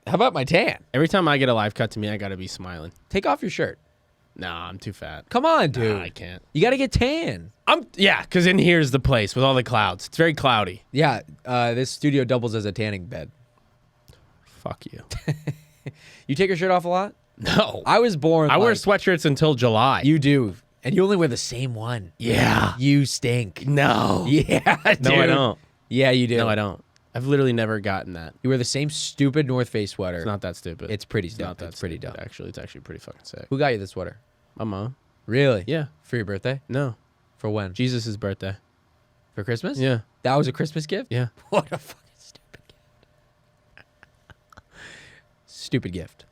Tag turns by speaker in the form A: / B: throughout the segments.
A: How about my tan?
B: Every time I get a live cut to me, I gotta be smiling.
A: Take off your shirt.
B: Nah, I'm too fat.
A: Come on, dude.
B: Nah, I can't.
A: You got to get tan.
B: Because in here's the place with all the clouds. It's very cloudy.
A: Yeah, this studio doubles as a tanning bed.
B: Fuck you.
A: You take your shirt off a lot?
B: No.
A: I was born.
B: I wear sweatshirts until July.
A: You do. And you only wear the same one.
B: Yeah.
A: You stink.
B: No.
A: Yeah, dude.
B: No, I don't.
A: Yeah, you do.
B: No, I don't. I've literally never gotten that.
A: You wear the same stupid North Face sweater.
B: It's not that stupid.
A: It's pretty
B: It's
A: dumb.
B: not that
A: It's pretty
B: stupid,
A: dumb.
B: actually. It's actually pretty fucking sick.
A: Who got you the sweater?
B: My mom.
A: Really?
B: Yeah.
A: For your birthday?
B: No.
A: For when?
B: Jesus' birthday.
A: For Christmas?
B: Yeah.
A: That was a Christmas gift?
B: Yeah.
A: What a fucking stupid gift. Stupid gift.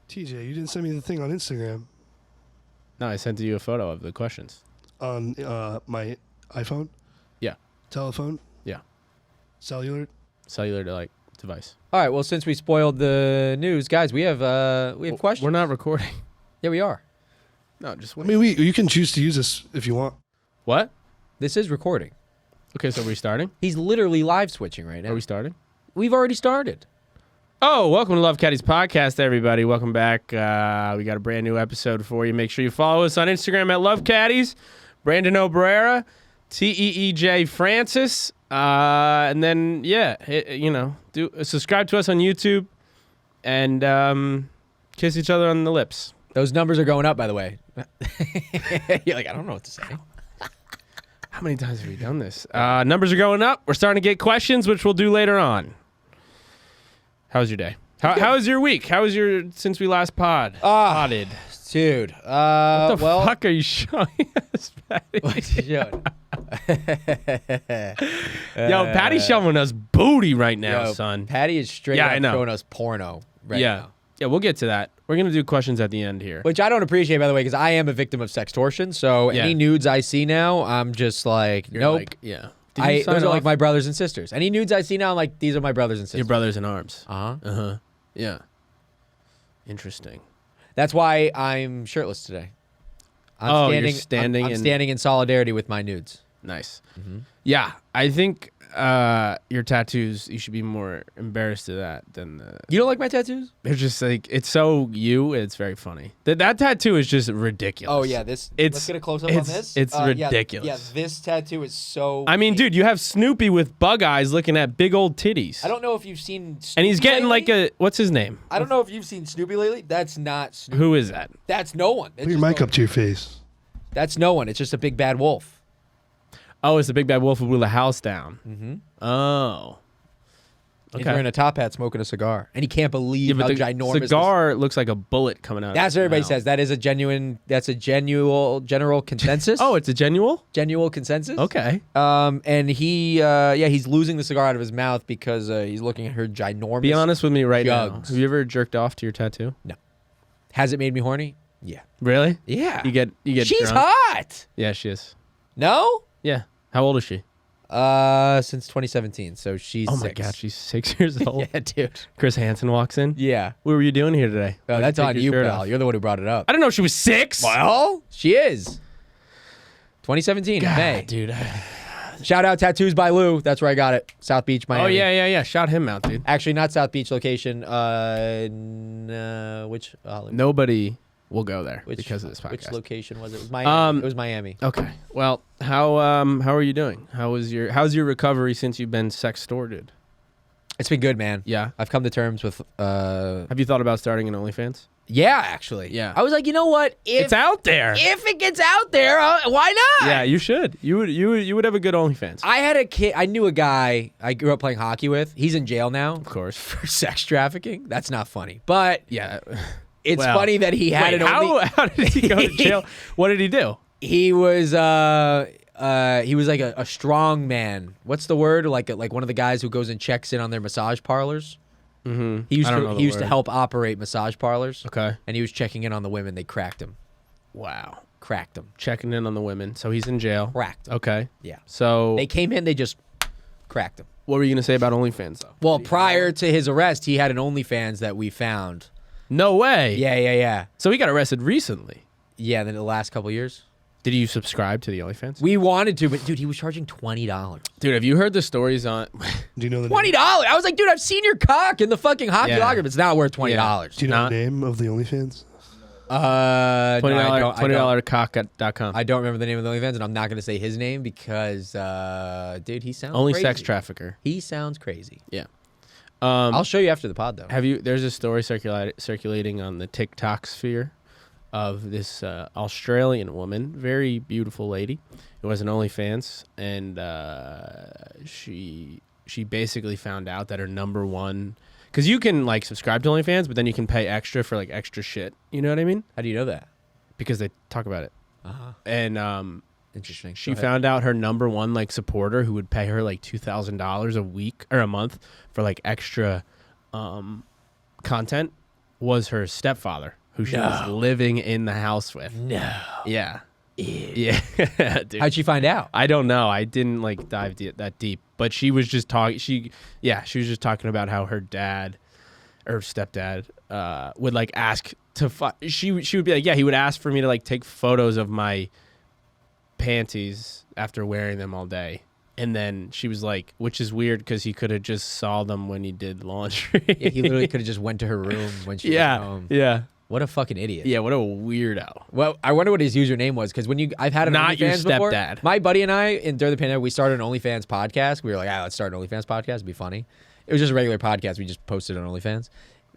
C: TJ, you didn't send me the thing on Instagram.
B: No, I sent you a photo of the questions.
C: On my iPhone?
B: Yeah.
C: Telephone?
B: Yeah.
C: Cellular?
B: Cellular device.
A: All right, well, since we spoiled the news, guys, we have questions.
B: We're not recording.
A: Yeah, we are.
B: No, just
C: I
B: wait.
C: mean, you can choose to use this if you want.
B: What?
A: This is recording.
B: Okay, so are we starting?
A: He's literally live switching right now.
B: Are we starting?
A: We've already started.
B: Oh, welcome to Love Caddies Podcast, everybody. Welcome back. We got a brand new episode for you. Make sure you follow us on Instagram at Love Caddies. Brandon Obrera, TEEJ Francis. And then, subscribe to us on YouTube and kiss each other on the lips.
A: Those numbers are going up, by the way. You're like, I don't know what to say.
B: How many times have we done this? Numbers are going up. We're starting to get questions, which we'll do later on. How was your day? How was your week? How was since we last podded?
A: Dude.
B: What the fuck are you showing us, Patty?
A: What's you showing?
B: Yo, Patty's showing us booty right now,
A: Yo,
B: son.
A: Patty is straight up showing us porno right now.
B: Yeah, we'll get to that. We're going to do questions at the end here.
A: Which I don't appreciate, by the way, because I am a victim of sextortion. So any nudes I see now, I'm just like, nope.
B: Like, yeah.
A: Those are like my brothers and sisters. Any nudes I see now, I'm like, these are my brothers and sisters.
B: Your brothers in arms.
A: Uh-huh.
B: Uh-huh. Yeah. Interesting.
A: That's why I'm shirtless today.
B: You're standing.
A: I'm standing in solidarity with my nudes.
B: Nice.
A: Mm-hmm.
B: Yeah, I think your tattoos, you should be more embarrassed of that than the...
A: You don't like my tattoos?
B: They're just like, it's so you, it's very funny. That tattoo is just ridiculous.
A: Oh, yeah, let's get a close-up on this.
B: It's ridiculous.
A: Yeah, this tattoo is so...
B: I mean, dude, you have Snoopy with bug eyes looking at big old titties.
A: I don't know if you've seen Snoopy
B: and he's getting
A: lately.
B: like what's his name?
A: I don't know if you've seen Snoopy lately. That's not Snoopy.
B: Who is that?
A: That's no one.
C: Put your mic up to your face.
A: That's no one. It's just a big bad wolf.
B: Oh, it's the big bad wolf who blew the house down.
A: Mm-hmm.
B: Oh.
A: He's wearing a top hat smoking a cigar. And he can't believe how ginormous
B: cigar looks like a bullet coming out.
A: That's what everybody
B: mouth.
A: says. That's a genuine general consensus.
B: Oh, it's a genuine?
A: Genuine consensus.
B: Okay.
A: And he's losing the cigar out of his mouth because he's looking at her ginormous.
B: Be honest with me right
A: jugs.
B: now. Have you ever jerked off to your tattoo?
A: No. Has it made me horny? Yeah.
B: Really?
A: Yeah.
B: You get
A: She's
B: drunk?
A: hot.
B: Yeah, she is.
A: No?
B: Yeah. How old is she?
A: Since 2017. So she's
B: Oh my
A: 6.
B: God, she's 6 years old.
A: Yeah, dude.
B: Chris Hansen walks in.
A: Yeah.
B: What were you doing here today?
A: Oh,
B: Why'd
A: that's
B: take
A: on
B: your
A: you,
B: shirt
A: pal.
B: off?
A: You're the one who brought it up.
B: I didn't know she was 6.
A: Well, she is. 2017
B: God,
A: in May.
B: dude.
A: Shout out Tattoos by Lou. That's where I got it. South Beach, Miami.
B: Oh yeah. Shout him out, dude.
A: Actually, not South Beach location. Which?
B: Nobody will go there because of this podcast.
A: Which location was it? It was Miami. It was Miami.
B: Okay. Well, how are you doing? How's your recovery since you've been sextorted?
A: It's been good, man.
B: Yeah.
A: I've come to terms with.
B: Have you thought about starting an OnlyFans?
A: Yeah, actually.
B: Yeah.
A: I was like, you know what?
B: It's out there.
A: If it gets out there, why not?
B: Yeah, you should. You would have a good OnlyFans.
A: I had a kid. I knew a guy I grew up playing hockey with. He's in jail now,
B: Of course.
A: for sex trafficking. That's not funny, but
B: Yeah.
A: it's funny that he had
B: Wait,
A: an only.
B: how did he go to jail? What did he do?
A: He was like a strong man. What's the word? Like one of the guys who goes and checks in on their massage parlors.
B: Mm-hmm.
A: He used to help operate massage parlors.
B: Okay.
A: And he was checking in on the women. They cracked him.
B: Wow.
A: Cracked him.
B: Checking in on the women. So he's in jail.
A: Cracked him.
B: Okay.
A: Yeah.
B: So
A: They came in. They just cracked him.
B: what were you gonna say about OnlyFans though?
A: Well, prior to his arrest, he had an OnlyFans that we found.
B: No way.
A: Yeah.
B: So he got arrested recently.
A: Yeah, then the last couple years.
B: Did you subscribe to the OnlyFans?
A: We wanted to, but dude, he was charging $20.
B: Dude, have you heard the stories on?
C: Do you know the
A: $20. I was like, dude, I've seen your cock in the fucking hockey
B: Yeah.
A: locker. But it's not worth $20.
C: Do you know
B: Not-
C: the name of the OnlyFans?
B: $20.cock.com.
A: I don't remember the name of the OnlyFans, and I'm not going to say his name because, dude, he sounds
B: Only
A: crazy.
B: sex trafficker.
A: He sounds crazy.
B: Yeah.
A: I'll show you after the pod, though.
B: Have you? There's a story circulating on the TikTok sphere of this Australian woman, very beautiful lady, who has an OnlyFans, and she basically found out that her number one, because you can like subscribe to OnlyFans, but then you can pay extra for like extra shit. You know what I mean?
A: How do you know that?
B: Because they talk about it. And
A: Interesting.
B: she found out her number one like supporter who would pay her like $2,000 a week or a month for like extra content was her stepfather, who she was living in the house with.
A: No.
B: Yeah. Yeah. Dude.
A: How'd she find out?
B: I don't know. I didn't like dive that deep, but she was just talking. She was just talking about how her dad or stepdad would like ask to. She would be like, yeah, he would ask for me to like take photos of my panties after wearing them all day. And then she was like, which is weird because he could have just saw them when he did laundry.
A: Yeah, he literally could have just went to her room when she was home.
B: Yeah.
A: What a fucking idiot.
B: Yeah, what a weirdo.
A: Well, I wonder what his username was because I've had an
B: Not your
A: OnlyFans before.
B: stepdad.
A: My buddy and I, during the pandemic, we started an OnlyFans podcast. We were like, let's start an OnlyFans podcast. It'd be funny. It was just a regular podcast. We just posted on OnlyFans.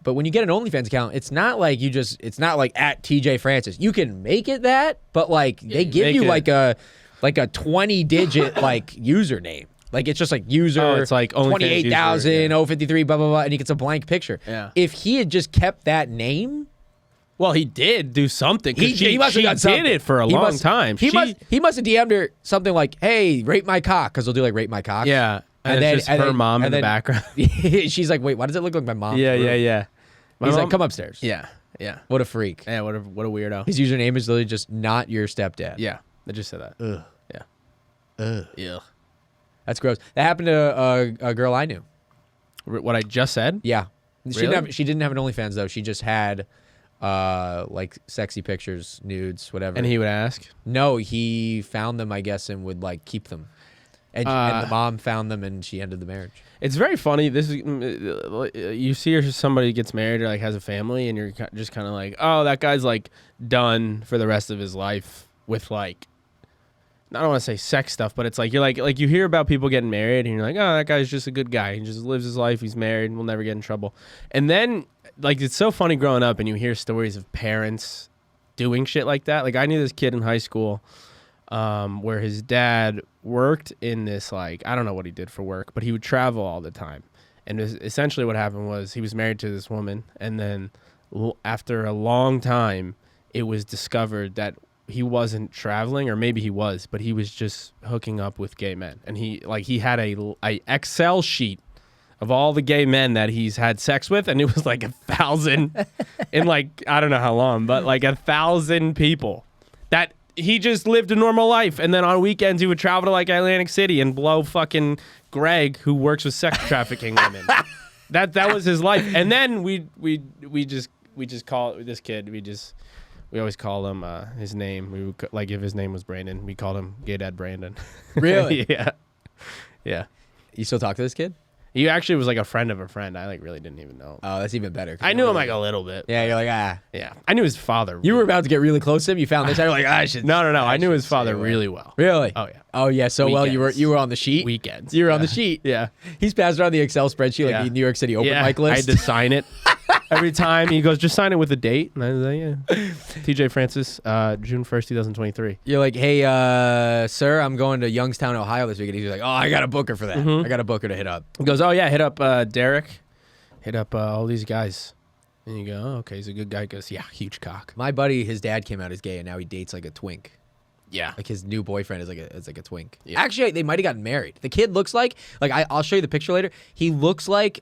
A: But when you get an OnlyFans account, it's not like it's not like at TJ Francis. You can make it that, but like they give you like a 20-digit like username. Like it's just like user
B: it's like OnlyFans
A: 28,000
B: user,
A: 053 blah blah blah, and he gets a blank picture.
B: Yeah.
A: If he had just kept that name.
B: Well, he did do something.
A: He must have done something.
B: Did it for a long time.
A: He must have DM'd her something like, "Hey, rate my cock," because they'll do like rate my cock.
B: Yeah, and it's just her mom in the background.
A: She's like, "Wait, why does it look like my mom?"
B: Yeah.
A: He's like, "Come upstairs."
B: Yeah.
A: What a freak.
B: Yeah, what a weirdo.
A: His username is literally just not your stepdad.
B: Yeah, I just said that.
A: Ugh.
B: Yeah.
A: Ugh.
B: Yeah.
A: That's gross. That happened to a girl I knew.
B: What I just said?
A: Yeah. She
B: Really?
A: didn't have an OnlyFans though. She just had like sexy pictures, nudes, whatever.
B: And he would ask?
A: No, he found them, I guess, and would like keep them. And the mom found them, and she ended the marriage.
B: It's very funny. This is you see somebody gets married or like has a family, and you're just kind of like, oh, that guy's like done for the rest of his life with like, I don't want to say sex stuff, but it's like you're like you hear about people getting married, and you're like, oh, that guy's just a good guy. He just lives his life. He's married, and will never get in trouble. And then like it's so funny growing up, and you hear stories of parents doing shit like that. Like I knew this kid in high school. Where his dad worked in this, like, I don't know what he did for work, but he would travel all the time. And essentially what happened was he was married to this woman, and then after a long time, it was discovered that he wasn't traveling, or maybe he was, but he was just hooking up with gay men. And he had a Excel sheet of all the gay men that he's had sex with, and it was like 1,000 in like, I don't know how long, but like 1,000 people that he just lived a normal life, and then on weekends he would travel to like Atlantic City and blow fucking Greg, who works with sex trafficking women. That was his life. And then we just call this kid. We always call him his name. We would like if his name was Brandon, we called him Gay Dad Brandon.
A: Really?
B: Yeah.
A: You still talk to this kid?
B: He actually was like a friend of a friend. I like really didn't even know.
A: Oh, that's even better.
B: I knew him like a little bit.
A: Yeah, you're like, ah.
B: Yeah. I knew his father.
A: You were about to get really close to him. You found this. You're like, I should.
B: No. I knew his
A: stay
B: father
A: away.
B: really well.
A: Really?
B: Oh yeah.
A: Oh yeah. So well, you were on the sheet.
B: Weekends.
A: You were on the sheet.
B: Yeah.
A: He's passed around the Excel spreadsheet like
B: Yeah.
A: the New York City open
B: Yeah.
A: mic list.
B: I had to sign it every time. He goes, just sign it with a date. And I was like, yeah. TJ Francis, June 1st, 2023.
A: You're like, hey, sir, I'm going to Youngstown, Ohio this weekend. He's like, oh, I got a booker for that. I got a booker to hit up.
B: He goes, oh yeah, hit up Derek. Hit up all these guys. And you go, oh, okay, he's a good guy. He goes, yeah, huge cock.
A: My buddy, his dad came out as gay, and now he dates like a twink.
B: Yeah.
A: Like his new boyfriend is like a twink.
B: Yeah.
A: Actually, they might have gotten married. The kid looks like I'll show you the picture later. He looks like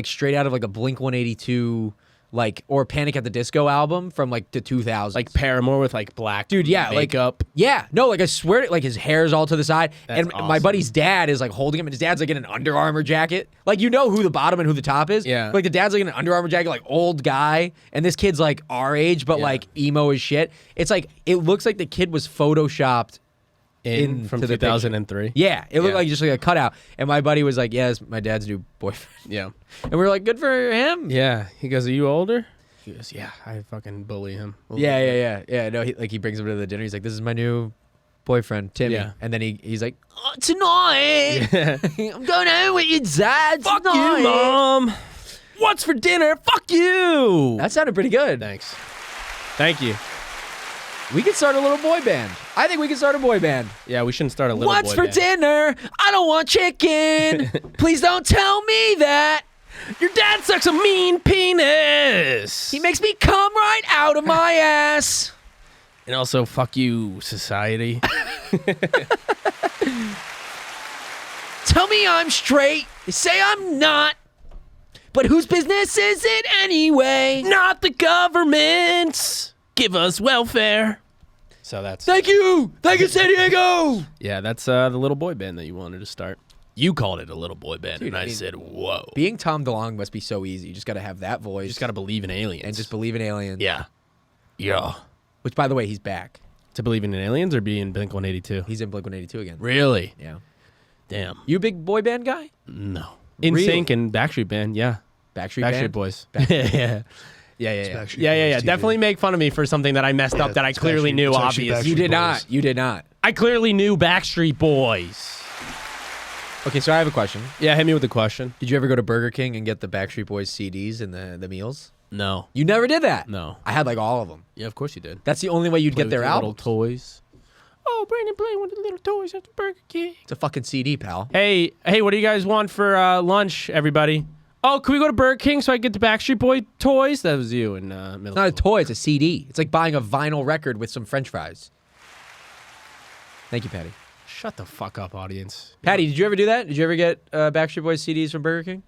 A: straight out of like a Blink 182 like, or Panic at the Disco album from like the 2000s.
B: Like Paramore with like black
A: Dude, yeah,
B: makeup.
A: Like I swear, like his hair's all to the side,
B: That's
A: and my
B: awesome.
A: buddy's dad is like holding him, and his dad's like in an Under Armour jacket. Like you know who the bottom and who the top is.
B: Yeah.
A: Like the dad's like in an Under Armour jacket, like old guy, and this kid's like our age, but
B: Yeah.
A: like emo as shit. It's like it looks like the kid was photoshopped
B: From
A: to the picture.
B: 2003.
A: Yeah, it looked
B: Yeah.
A: like just like a cutout. And my buddy was like, "Yeah, it's my dad's new boyfriend,"
B: Yeah.
A: and we were like, "Good for him."
B: Yeah. He goes, "Are you older?" He goes, "Yeah, I fucking bully him."
A: Yeah. No, he brings him to the dinner. He's like, "This is my new boyfriend, Timmy."
B: Yeah.
A: And then he's like, "Oh, tonight,
B: Yeah.
A: I'm going out with your dad
B: Fuck
A: tonight."
B: you, Mom. What's for dinner? Fuck you.
A: That sounded pretty good.
B: Thanks. Thank you.
A: We could start a little boy band. I think we could start a boy band.
B: Yeah, we shouldn't start a little
A: What's
B: boy
A: for
B: band.
A: dinner? I don't want chicken. Please don't tell me that.
B: Your dad sucks a mean penis.
A: He makes me come right out of my ass.
B: And also, fuck you, society.
A: Tell me I'm straight. They say I'm not. But whose business is it anyway?
B: Not the government. Give us welfare. So that's
A: Thank you, San Diego.
B: yeah, that's the little boy band that you wanted to start. You called it a little boy band,
A: Dude,
B: and
A: I
B: I
A: mean-
B: said, "Whoa!"
A: Being Tom DeLonge must be so easy. You just got to have that voice.
B: You just gotta believe in aliens
A: and just believe in aliens.
B: yeah.
A: Which, by the way, he's back.
B: To believe in aliens or be in Blink 182.
A: He's in Blink-182 again.
B: Really?
A: Yeah.
B: Damn.
A: You a big boy band guy?
B: No. In
A: Really?
B: Sync and Backstreet Band, yeah.
A: Backstreet
B: Backstreet
A: Band?
B: Boys.
A: Backstreet-
B: yeah. Yeah.
C: Backstreet
B: Yeah.
C: Boys,
B: Definitely
C: TV.
B: make fun of me for something that I messed
C: Yeah,
B: up that I
C: it's
B: clearly
C: Backstreet-
B: knew,
C: it's actually
B: obvious.
A: You
C: Backstreet
A: did
C: Boys.
A: not. You did not.
B: I clearly knew Backstreet Boys.
A: Okay, so I have a question.
B: Yeah, hit me with the question.
A: Did you ever go to Burger King and get the Backstreet Boys CDs and the meals?
B: No.
A: You never did that?
B: No.
A: I had like all of them.
B: Yeah, of course you did.
A: That's the only way you'd
B: Play
A: get
B: with
A: their
B: your little
A: albums.
B: toys. Oh, Brandon playing with the little toys at the Burger King.
A: It's a fucking CD, pal.
B: Hey, what do you guys want for lunch, everybody? Oh, can we go to Burger King so I can get the Backstreet Boy toys? That was you in middle
A: It's not a
B: school.
A: toy, it's a CD. It's like buying a vinyl record with some french fries. Thank you, Patty.
B: Shut the fuck up, audience.
A: Patty, did you ever do that? Did you ever get Backstreet Boys CDs from Burger King?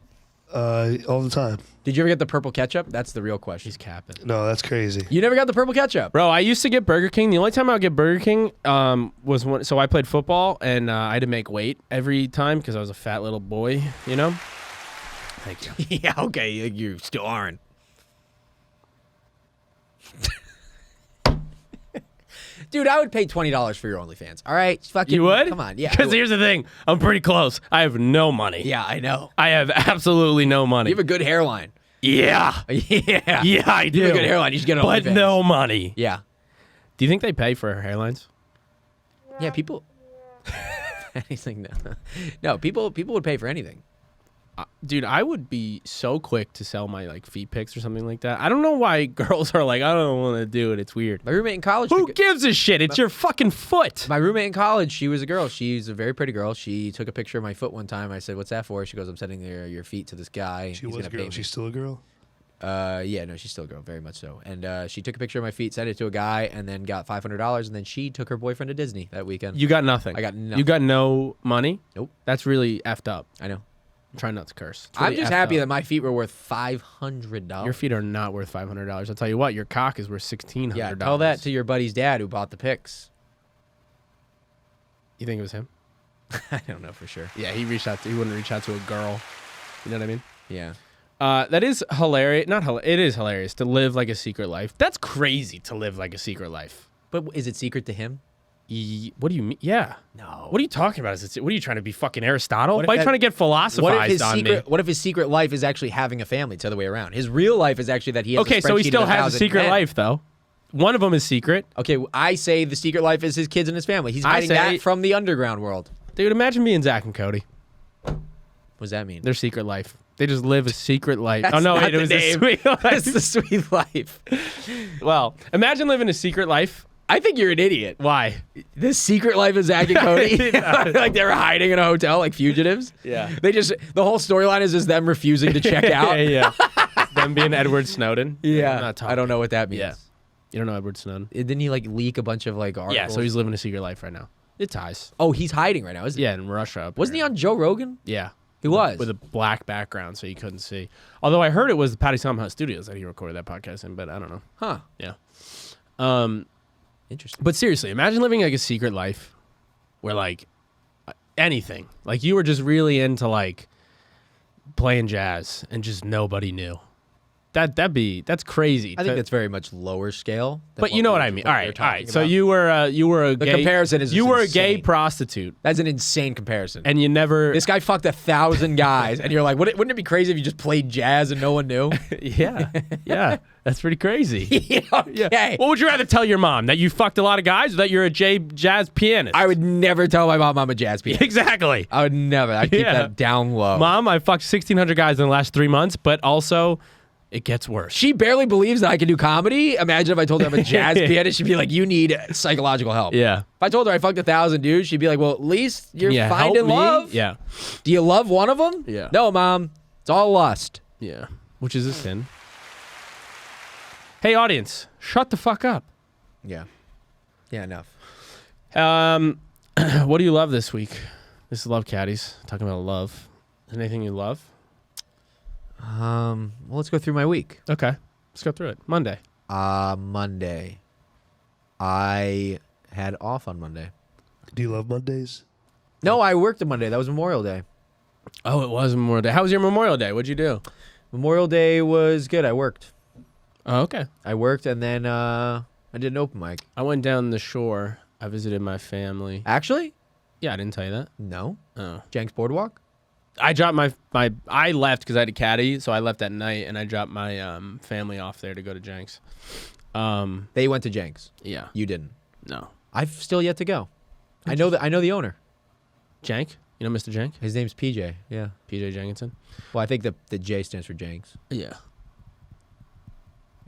C: All the time.
A: Did you ever get the purple ketchup? That's the real question.
B: He's capping.
C: No, that's crazy.
A: You never got the purple ketchup?
B: Bro, I used to get Burger King. The only time I would get Burger King was when. So I played football and I had to make weight every time because I was a fat little boy. You know. Thank you.
A: Yeah, okay. You still aren't. Dude, I would pay $20 for your OnlyFans. All right? Fucking,
B: You would?
A: Come on. Yeah. I
B: Because
A: would.
B: here's the thing. I'm pretty close. I have no money.
A: Yeah, I know.
B: I have absolutely no money.
A: You have a good hairline.
B: Yeah.
A: Yeah.
B: Yeah, I do.
A: You have a good hairline. You should get an
B: But
A: OnlyFans.
B: no money.
A: Yeah.
B: Do you think they pay for hairlines?
A: Yeah, people. Anything? No. No, people would pay for anything.
B: Dude, I would be so quick to sell my like feet pics or something like that. I don't know why girls are like, I don't want to do it. It's weird.
A: My roommate in college.
B: Who gives a shit? It's your fucking foot.
A: My roommate in college, she was a girl. She's a very pretty girl. She took a picture of my foot one time. I said, "What's that for?" She goes, "I'm sending your feet to this guy.
C: She
A: He's
C: was
A: gonna
C: a
A: pay
C: girl.
A: me."
C: She's still a girl.
A: Yeah, no, she's still a girl, very much so. And she took a picture of my feet, sent it to a guy, and then got $500. And then she took her boyfriend to Disney that weekend.
B: You got nothing.
A: I got nothing.
B: You got no money?
A: Nope.
B: That's really effed up.
A: I know.
B: I'm trying not to curse. It's
A: I'm
B: really
A: just
B: effed
A: happy
B: up.
A: that my feet were worth $500.
B: Your feet are not worth $500. I'll tell you what, your cock is worth $1,600.
A: Yeah, tell that to your buddy's dad who bought the pics.
B: You think it was him?
A: I don't know for sure.
B: Yeah, he wouldn't reach out to a girl. You know what I mean?
A: Yeah.
B: That is hilarious. It is hilarious to live like a secret life. That's crazy to live like a secret life.
A: But is it secret to him?
B: What do you mean? Yeah.
A: No.
B: What are you talking about? What are you trying to be fucking Aristotle?
A: What if
B: Why are you
A: that-
B: trying to get philosophized on me?
A: What if his secret life is actually having a family? It's the other way around. His real life is actually that he has.
B: Okay,
A: a
B: so he
A: spreadsheet
B: still
A: of
B: has a
A: 1,000
B: secret
A: men.
B: life though. One of them is secret.
A: Okay, I say the secret life is his kids and his family. He's
B: I
A: hiding
B: say-
A: that from the underground world.
B: Dude, imagine being Zach and Cody.
A: What does that mean?
B: Their secret life. They just live a secret life.
A: That's
B: Oh no,
A: not
B: wait, it
A: the
B: was
A: name.
B: a sweet life.
A: That's the sweet life.
B: Well, imagine living a secret life.
A: I think you're an idiot.
B: Why?
A: The secret life of Zach and Cody, like they're hiding in a hotel like fugitives.
B: Yeah.
A: The whole storyline is just them refusing to check out.
B: yeah. Them being Edward Snowden. I'm not talking.
A: I don't know what that means.
B: Yeah. You don't know Edward Snowden?
A: Didn't he like leak a bunch of like articles?
B: Yeah, so he's living a secret life right now. It ties.
A: Oh, he's hiding right now, isn't he?
B: Yeah, in Russia.
A: Wasn't he on Joe Rogan?
B: Yeah.
A: He was.
B: with a black background, so you couldn't see. Although I heard it was the Patty Somehouse Studios that he recorded that podcast in, but I don't know.
A: Huh.
B: Yeah.
A: Interesting.
B: But seriously, imagine living like a secret life where like anything, like you were just really into like playing jazz and just nobody knew. That's crazy.
A: I think that's very much lower scale. than
B: But you know what I
A: we're
B: mean. All right.
A: talking
B: So
A: about.
B: you were a
A: The
B: gay
A: comparison is
B: you
A: just
B: were a gay
A: insane.
B: prostitute
A: That's an insane comparison.
B: and you never
A: This guy fucked 1,000 guys, and you're like, wouldn't it be crazy if you just played jazz and no one knew?
B: yeah, that's pretty crazy.
A: Okay.
B: What would you rather tell your mom, that you fucked a lot of guys or that you're a jazz pianist?
A: I would never tell my mom I'm a jazz pianist.
B: Exactly.
A: I would never. I'd keep
B: Yeah.
A: that down low.
B: Mom, I fucked 1,600 guys in the last 3 months, but also it gets worse.
A: She barely believes that I can do comedy. Imagine if I told her I'm a jazz pianist, she'd be like, you need psychological help.
B: Yeah.
A: If I told her I fucked 1,000 dudes, she'd be like, well, at least you're
B: Yeah,
A: finding
B: help me.
A: love.
B: Yeah.
A: Do you love one of them?
B: Yeah.
A: No, Mom. It's all lust.
B: Yeah. Which is a sin. Hey, audience, shut the fuck up.
A: Yeah. Yeah, enough.
B: What do you love this week? This is Love Caddies. Talking about love. Is there anything you love?
A: Well, let's go through my week.
B: Okay. Let's go through it. Monday.
A: Monday. I had off on Monday.
C: Do you love Mondays?
A: No, I worked on Monday. That was Memorial Day.
B: Oh, it was Memorial Day. How was your Memorial Day? What'd you do?
A: Memorial Day was good. I worked.
B: Oh, okay.
A: I worked, and then I did an open mic.
B: I went down the shore. I visited my family.
A: Actually?
B: Yeah, I didn't tell you that.
A: No.
B: Oh.
A: Jenks Boardwalk?
B: I dropped my I left because I had a caddy, so I left at night, and I dropped my family off there to go to Jenks.
A: They went to Jenks.
B: Yeah.
A: You didn't.
B: No.
A: I've still yet to go. I know the owner.
B: Jank? You know Mr. Jank?
A: His name's PJ. Yeah.
B: PJ Jenkinson?
A: Well, I think the J stands for Jenks.
B: Yeah.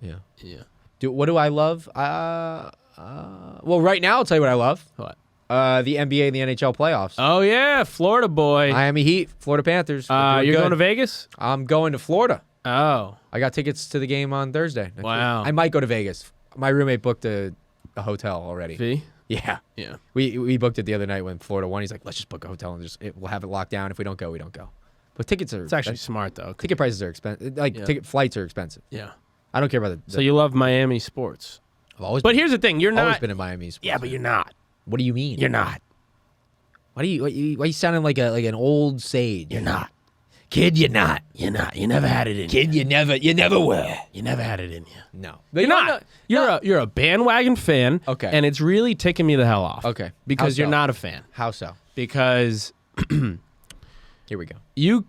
A: Yeah.
B: Yeah.
A: What do I love? Well, right now I'll tell you what I love.
B: What?
A: The NBA and the NHL playoffs.
B: Oh, yeah. Florida boy.
A: Miami Heat, Florida Panthers. We're doing
B: You're
A: good.
B: going to Vegas?
A: I'm going to Florida.
B: Oh.
A: I got tickets to the game on Thursday. next
B: Wow.
A: week. I might go to Vegas. My roommate booked a hotel already.
B: V?
A: Yeah.
B: Yeah.
A: We booked it the other night when Florida won. He's like, let's just book a hotel and we'll have it locked down. If we don't go, we don't go. But tickets are
B: It's actually smart, though. 'cause-
A: ticket prices are expensive. Like
B: Yeah.
A: ticket flights are expensive.
B: Yeah.
A: I don't care about the.
B: So you love Miami sports.
A: I've always
B: But
A: been,
B: here's the thing. You're
A: always
B: not.
A: been in Miami. Sports.
B: Yeah, but you're not.
A: What do you mean?
B: You're not.
A: Why are you sounding like an old sage?
B: You're not.
A: Kid, you're not.
B: You're not. You never had it in you.
A: Kid, you never were.
B: You never had it in you.
A: No.
B: You're not. You're a bandwagon fan.
A: Okay.
B: And it's really ticking me the hell off.
A: Okay.
B: Because
A: How
B: you're
A: so?
B: not a fan.
A: How so?
B: Because
A: Here we go.
B: you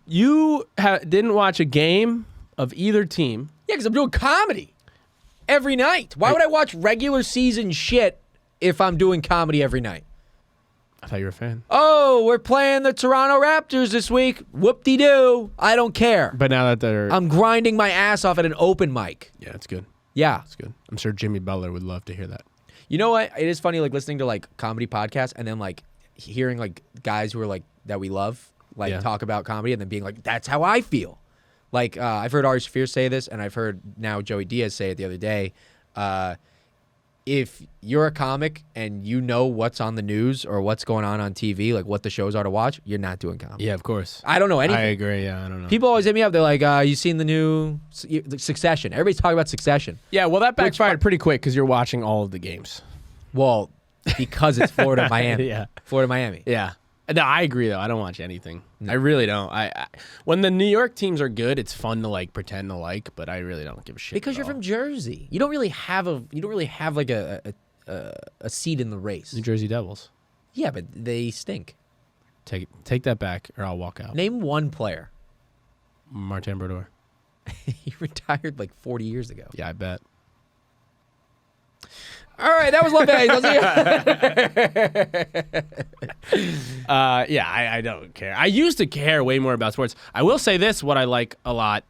B: didn't watch a game of either team.
A: Yeah, because I'm doing comedy every night. Why would I watch regular season shit if I'm doing comedy every night?
B: I thought you were a fan.
A: Oh, we're playing the Toronto Raptors this week. Whoop-de-doo. I don't care.
B: But now that they're
A: I'm grinding my ass off at an open mic.
B: yeah, it's good.
A: Yeah.
B: It's good. I'm sure Jimmy Butler would love to hear that.
A: You know what? It is funny, like, listening to, like, comedy podcasts and then, like, hearing, like, guys who are, like, that we love, like,
B: Yeah.
A: talk about comedy and then being like, that's how I feel. Like, I've heard Ari Shaffir say this, and I've heard now Joey Diaz say it the other day. If you're a comic and you know what's on the news or what's going on TV, like what the shows are to watch, you're not doing comedy.
B: Yeah, of course.
A: I don't know anything.
B: I agree. Yeah, I don't know.
A: People always hit me up. They're like, you seen the new Succession? Everybody's talking about Succession.
B: Yeah, well, that backfired pretty quick because you're watching all of the games.
A: Well, because it's Florida, Miami.
B: Yeah.
A: Florida, Miami.
B: Yeah. No, I agree though. I don't watch anything. I really don't. I when the New York teams are good, it's fun to like pretend to like, but I really don't give a shit.
A: Because
B: at
A: you're
B: all.
A: from Jersey. You don't really have like a seat in the race.
B: New Jersey Devils.
A: Yeah, but they stink.
B: Take that back, or I'll walk out.
A: Name one player.
B: Martin Brodeur.
A: He retired like 40 years ago.
B: Yeah, I bet.
A: All right, that was Love Caddies.
B: Yeah, I don't care. I used to care way more about sports. I will say this: what I like a lot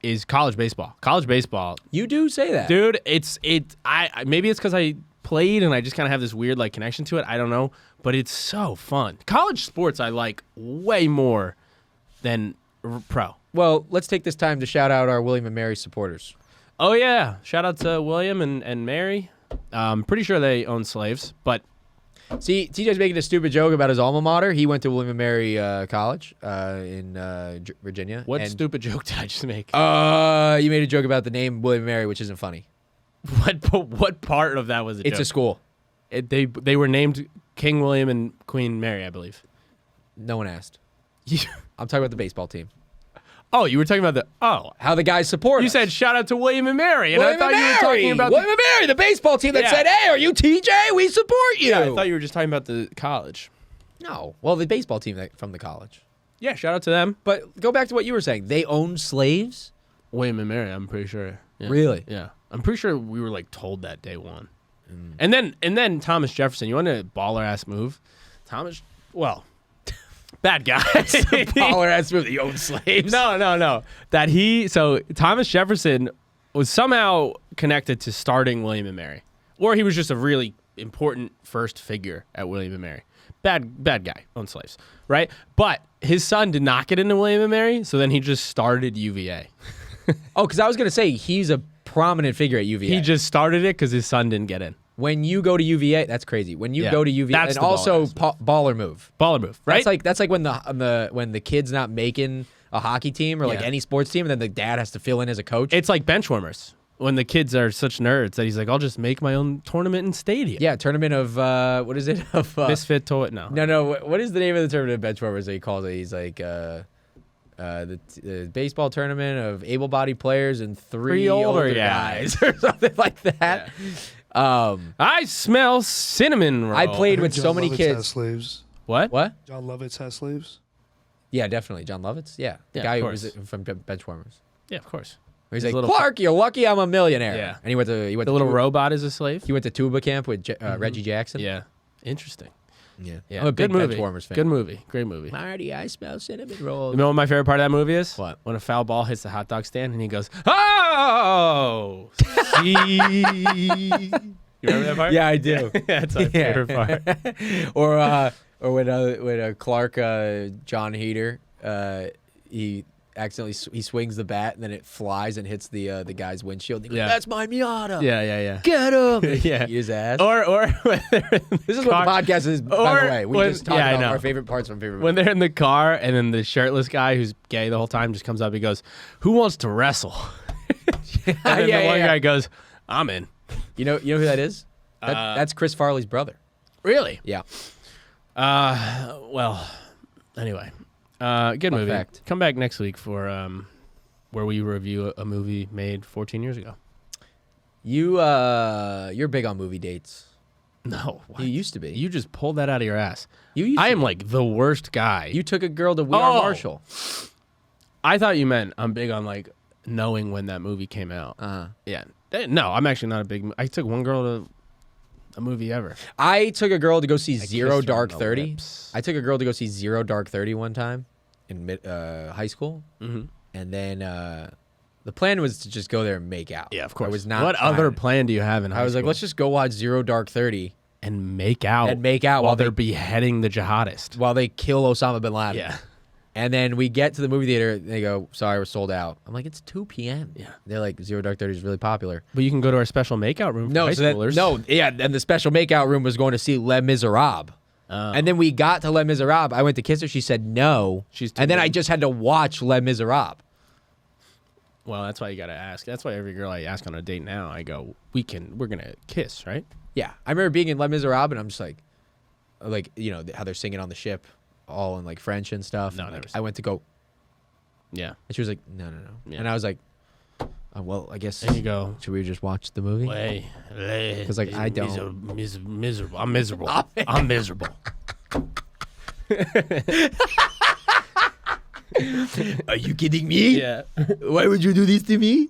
B: is college baseball. College baseball,
A: You do say that.
B: dude. I maybe it's because I played and I just kind of have this weird like connection to it. I don't know, but it's so fun. College sports I like way more than pro.
A: Well, let's take this time to shout out our William and Mary supporters.
B: Oh yeah, shout out to William and Mary. Pretty sure they own slaves, but
A: See, TJ's making a stupid joke about his alma mater. He went to William and Mary College in Virginia.
B: What
A: and,
B: stupid joke did I just make?
A: You made a joke about the name William and Mary, which isn't funny.
B: What part of that was a joke?
A: It's a school.
B: They were named King William and Queen Mary, I believe.
A: No one asked. I'm talking about the baseball team.
B: Oh, you were talking about
A: How the guys support
B: You
A: us.
B: said shout out to William and Mary, and
A: William
B: I thought
A: and
B: you were
A: Mary!
B: talking about
A: William and Mary, the baseball team that
B: Yeah.
A: said, "Hey, are you TJ? We support you."
B: Yeah, I thought you were just talking about the college.
A: No, well, the baseball team from the college.
B: Yeah, shout out to them.
A: But go back to what you were saying. They owned slaves.
B: William and Mary, I'm pretty sure. Yeah.
A: Really?
B: Yeah, I'm pretty sure we were like told that day one. And then Thomas Jefferson. You want a baller ass move? Bad guy.
A: Baller ass move. They owned slaves.
B: No. So Thomas Jefferson was somehow connected to starting William and Mary, or he was just a really important first figure at William and Mary. Bad guy, owned slaves, right? But his son did not get into William and Mary, so then he just started UVA.
A: Oh, because I was gonna say he's a prominent figure at UVA.
B: He just started it because his son didn't get in.
A: When you go to UVA, that's crazy. When you
B: Yeah,
A: go to UVA,
B: that's
A: and
B: the
A: also
B: baller
A: baller move.
B: Baller move, right?
A: That's like when the kid's not making a hockey team or like
B: Yeah.
A: any sports team, and then the dad has to fill in as a coach.
B: It's like bench warmers when the kids are such nerds that he's like, I'll just make my own tournament in stadium.
A: yeah, tournament of what is it? Of
B: Misfit toy. No.
A: no. What is the name of the tournament of benchwarmers that he calls it? He's like the baseball tournament of able-bodied players and three older guys or something like that.
B: I smell cinnamon roll.
A: I played with
C: John
A: so many
C: Lovitz
A: kids.
C: has slaves.
B: What?
A: What?
C: John Lovitz has slaves.
A: Yeah, definitely. John Lovitz. Yeah, the
B: Yeah,
A: guy
B: of
A: who was
B: course.
A: from Benchwarmers.
B: Yeah, of course.
A: He's
B: His
A: like,
B: little-
A: Clark, you're lucky I'm a millionaire.
B: Yeah.
A: And he went to
B: The little robot is a slave.
A: He went to tuba camp with Reggie Jackson.
B: Yeah. Interesting.
A: Yeah.
B: Yeah.
A: I'm a big
B: good movie.
A: Benchwarmers fan.
B: Good movie. Great movie.
A: Marty, I smell cinnamon rolls.
B: You know what my favorite part of that movie is?
A: What?
B: When a foul ball hits the hot dog stand and he goes, "Oh!" See? You remember that part?
A: Yeah, I do.
B: That's my favorite part.
A: or when Clark John Heater he accidentally he swings the bat and then it flies and hits the guy's windshield. And he goes,
B: Yeah.
A: That's my Miata.
B: Yeah.
A: Get him.
B: Yeah.
A: Eat his ass.
B: Or when they're in the
A: This is what
B: car-
A: the podcast is, by
B: Or
A: the way. We
B: when-
A: just talk
B: yeah, I
A: about
B: know.
A: our favorite parts from favorite
B: when they're in the car and then the shirtless guy who's gay the whole time just comes up. He goes, "Who wants to wrestle?" And then the one guy goes, "I'm in."
A: You know who that is? That's Chris Farley's brother.
B: Really?
A: Yeah.
B: Well, anyway, good movie.
A: fact.
B: Come back next week for where we review a movie made 14 years ago.
A: You're big on movie dates.
B: No,
A: You used to be.
B: You just pulled that out of your ass.
A: You
B: I am like the worst guy.
A: You took a girl to We Are
B: Oh.
A: Marshall.
B: I thought you meant I'm big on like knowing when that movie came out.
A: Uh-huh.
B: Yeah. No, I'm actually not a big. I took one girl to a movie ever.
A: I took a girl to go see
B: kissed
A: Zero
B: her on
A: Dark
B: the
A: 30.
B: lips.
A: I took a girl to go see Zero Dark 30 one time in high school.
B: Mm-hmm.
A: And then the plan was to just go there and make out.
B: Yeah, of course.
A: I was not.
B: What other
A: trying-
B: plan do you have in high
A: I was like,
B: school?
A: let's just go watch Zero Dark 30
B: and make out
A: while
B: while
A: they-
B: they're beheading the jihadist.
A: while they kill Osama bin Laden.
B: Yeah.
A: And then we get to the movie theater. And they go, sorry, we're sold out. I'm like, it's 2 p.m.
B: Yeah.
A: They're like, Zero Dark 30 is really popular.
B: But you can go to our special makeout room for high schoolers.
A: Yeah, and the special makeout room was going to see Les Miserables.
B: Oh.
A: And then we got to Les Miserables. I went to kiss her. She said no.
B: She's too
A: and then I
B: big.
A: just had to watch Les Miserables.
B: Well, that's why you got to ask. That's why every girl I ask on a date now, I go, we're going to kiss, right?
A: Yeah. I remember being in Les Miserables, and I'm just like, you know, how they're singing on the ship, all in like French and stuff.
B: No,
A: And, like,
B: never seen
A: I went to go,
B: Yeah.
A: and she was like, no.
B: Yeah.
A: And I was like, well, I guess,
B: There you go.
A: should we just watch the movie?
B: Because
A: like, I don't.
B: Miserable. I'm miserable. I'm miserable.
A: Are you kidding me?
B: Yeah.
A: Why would you do this to me?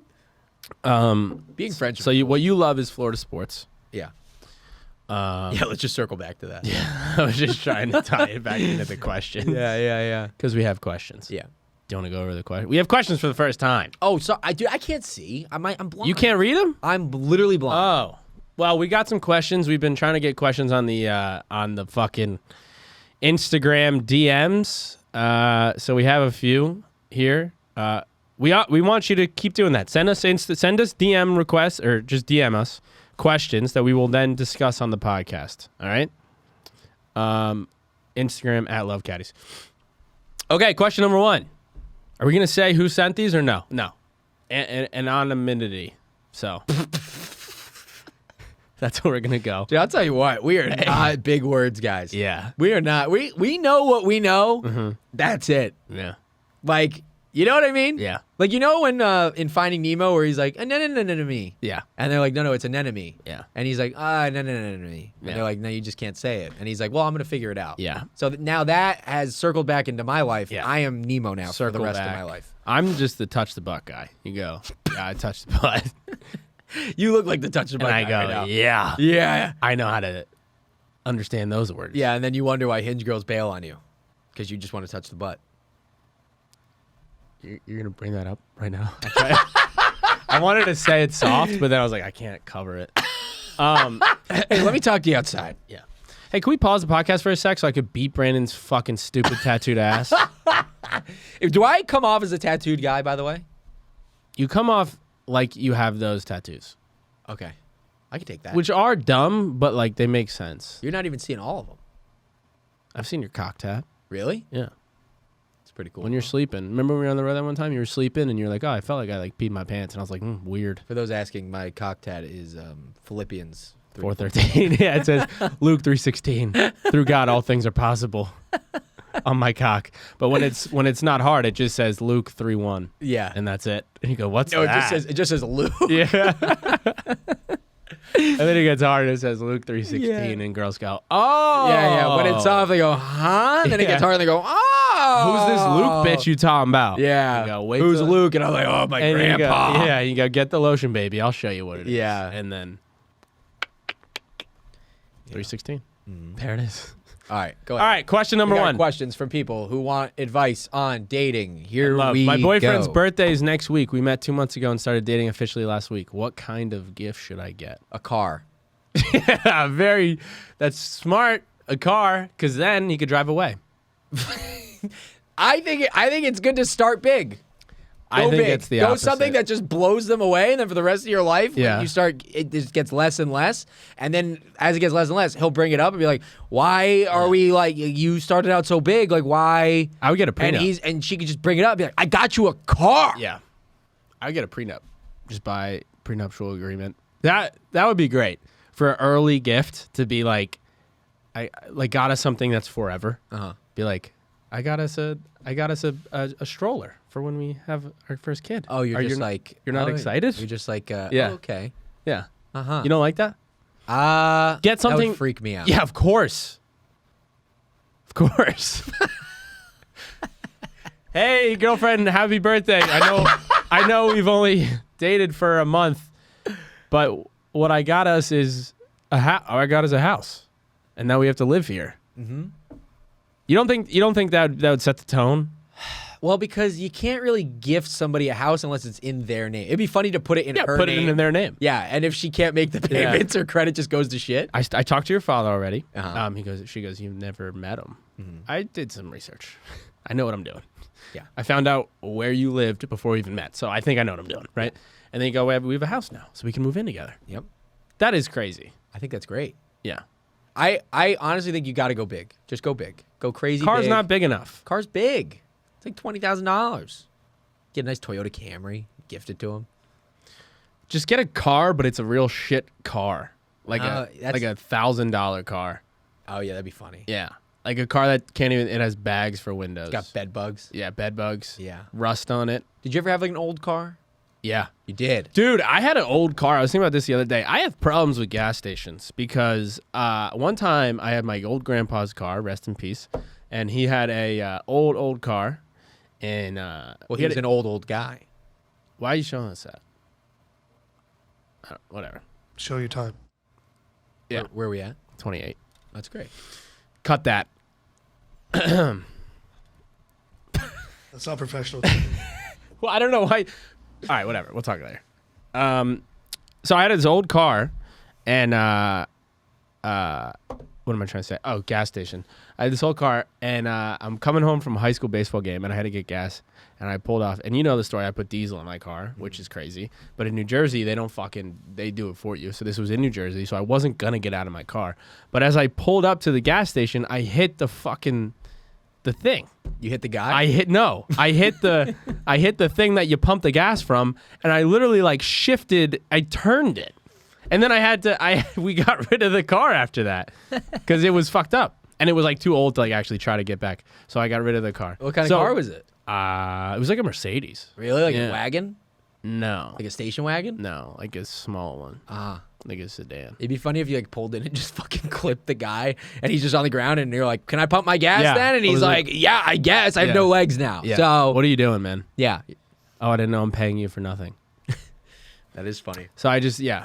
B: Being
A: French-
B: So what you love is Florida sports.
A: Yeah. Yeah, let's just circle back to that.
B: I was just trying to tie it back into the question.
A: Yeah.
B: Because we have questions.
A: Yeah.
B: Do you want to go over the question? We have questions for the first time.
A: Oh, so I can't see. I'm blind.
B: You can't read them?
A: I'm literally blind.
B: Oh. Well, we got some questions. We've been trying to get questions on the fucking Instagram DMs. So we have a few here. We want you to keep doing that. Send us DM requests or just DM us questions that we will then discuss on the podcast. All right? Instagram at Love Caddies. Okay, question number 1. Are we going to say who sent these or no? No. Anonymity. So that's where we're going to go.
A: Dude, I'll tell you what. We are not big words, guys.
B: Yeah.
A: We are not. We know what we know.
B: Mm-hmm.
A: That's it.
B: Yeah.
A: Like, you know what I mean?
B: Yeah.
A: Like, you know when in Finding Nemo where he's like, anemone.
B: Yeah.
A: And they're like, no, it's an enemy.
B: Yeah.
A: And he's like, anemone. And
B: Yeah.
A: they're like, no, you just can't say it. And he's like, well, I'm going to figure it out.
B: Yeah.
A: So now that has circled back into my life.
B: Yeah.
A: I am Nemo now for the rest of my life.
B: I'm just the touch the butt guy. You go, yeah, I touch the butt.
A: You look like the touch the
B: And
A: butt
B: I
A: guy
B: go,
A: right now.
B: yeah.
A: Yeah.
B: I know how to understand those words.
A: Yeah, and then you wonder why Hinge girls bail on you because you just want to touch the butt.
B: You're going to bring that up right now? I wanted to say it's soft, but then I was like, I can't cover it.
A: Hey, let me talk to you outside.
B: Yeah. Hey, can we pause the podcast for a sec so I could beat Brandon's fucking stupid tattooed ass?
A: Do I come off as a tattooed guy, by the way?
B: You come off like you have those tattoos,
A: Okay. I can take that.
B: which are dumb, but like they make sense.
A: You're not even seeing all of them.
B: I've seen your cock tat.
A: Really?
B: Yeah.
A: It's pretty cool.
B: When you're sleeping. Remember when we were on the road that one time? You were sleeping and you're like, oh, I felt like I like peed my pants. And I was like, weird.
A: For those asking, my cock tat is Philippians
B: 4:13. Yeah, it says Luke 3:16. Through God, all things are possible. On my cock. But when it's not hard, it just says Luke 3:1.
A: Yeah.
B: And that's it. And you go, what's
A: No,
B: that?
A: it just says Luke.
B: Yeah. And then it gets hard and it says Luke 3:16
A: Yeah.
B: and girls go, oh.
A: Yeah. When it's soft, they go, huh? And then it
B: Yeah.
A: gets hard and they go, oh.
B: Who's this Luke bitch you talking about?
A: Yeah.
B: You go, wait
A: Who's
B: till-
A: Luke? And I'm like, oh, my
B: And you go,
A: grandpa.
B: yeah, you go, get the lotion, baby. I'll show you what it is.
A: Yeah.
B: And then 3:16.
A: Mhm.
B: There it is.
A: All right, go
B: All
A: ahead.
B: right, question number
A: We got
B: 1.
A: questions from people who want advice on dating. Here
B: Love.
A: we
B: My boyfriend's
A: go.
B: birthday is next week. We met 2 months ago and started dating officially last week. What kind of gift should I get?
A: A car.
B: Yeah, that's smart. A car, because then he could drive away.
A: I think it's good to start big.
B: I
A: Go
B: think
A: big.
B: it's the
A: Go
B: opposite.
A: something that just blows them away, and then for the rest of your life,
B: Yeah.
A: when you start, it just gets less and less. And then as it gets less and less, he'll bring it up and be like, "Why are we like you started out so big? Like why?"
B: I would get a prenup.
A: And she could just bring it up, and be like, "I got you a car."
B: Yeah. I would get a prenup. Just buy prenuptial agreement. That would be great for an early gift to be like, I got us something that's forever.
A: Uh-huh.
B: Be like, I got us a stroller for when we have our first kid.
A: Oh, you're
B: you're not
A: oh,
B: excited?
A: You're just like,
B: Yeah.
A: oh, okay.
B: Yeah.
A: Uh-huh.
B: You don't like that?
A: That
B: Get something.
A: would freak me out.
B: Yeah, of course. Of course. Hey, girlfriend, happy birthday. I know we've only dated for a month, but what I got us is I got us a house. And now we have to live here.
A: Mm-hmm.
B: You don't think that would set the tone?
A: Well, because you can't really gift somebody a house unless it's in their name. It'd be funny to put it in
B: Yeah,
A: her
B: put
A: name.
B: it in their name.
A: Yeah, and if she can't make the payments, her credit just goes to shit.
B: I talked to your father already.
A: Uh-huh.
B: She goes, you've never met him.
A: Mhm.
B: I did some research. I know what I'm doing.
A: Yeah.
B: I found out where you lived before we even met, so I think I know what I'm doing, right? And then you go, we have a house now, so we can move in together.
A: Yep.
B: That is crazy.
A: I think that's great.
B: Yeah.
A: I honestly think you got to go big. Just go big. Go crazy.
B: Car's
A: big.
B: not big enough.
A: Car's big. It's like $20,000. Get a nice Toyota Camry. Gift it to him.
B: Just get a car, but it's a real shit car, like
A: that's-
B: a $1,000 car.
A: Oh yeah, that'd be funny.
B: Yeah, like a car that can't even. It has bags for windows.
A: It's got bed bugs.
B: Yeah, bed bugs.
A: Yeah.
B: Rust on it.
A: Did you ever have like an old car?
B: Yeah.
A: You did.
B: Dude, I had an old car. I was thinking about this the other day. I have problems with gas stations because one time I had my old grandpa's car, rest in peace, and he had a old car, and
A: Well, he was an old guy.
B: Why are you showing us that? Whatever.
C: Show your time.
B: Yeah,
A: Where are we at?
B: 28.
A: That's great.
B: Cut that.
C: That's not professional.
B: Well, I don't know why. All right, whatever. We'll talk later. So I had this old car, and what am I trying to say? Oh, gas station. I had this old car, and I'm coming home from a high school baseball game, and I had to get gas, and I pulled off. And you know the story. I put diesel in my car, which is crazy. But in New Jersey, they do it for you. So this was in New Jersey, so I wasn't going to get out of my car. But as I pulled up to the gas station, I hit the thing.
A: You hit the guy?
B: I hit the thing that you pump the gas from, and I literally like shifted. I turned it, and then we got rid of the car after that because it was fucked up, and it was like too old to like actually try to get back. So I got rid of the car.
A: What kind of car was it?
B: It was like a Mercedes.
A: Really? Like
B: Yeah.
A: a wagon?
B: No,
A: Like a station wagon?
B: no, like a small one, like a sedan.
A: It'd be funny if you like pulled in and just fucking clipped the guy and he's just on the ground and you're like, can I pump my gas
B: Yeah.
A: then? And
B: It
A: he's
B: was
A: like, yeah, I guess. I have
B: Yeah.
A: no legs now.
B: Yeah.
A: So,
B: What are you doing, man?
A: yeah.
B: Oh, I didn't know I'm paying you for nothing.
A: That is funny.
B: So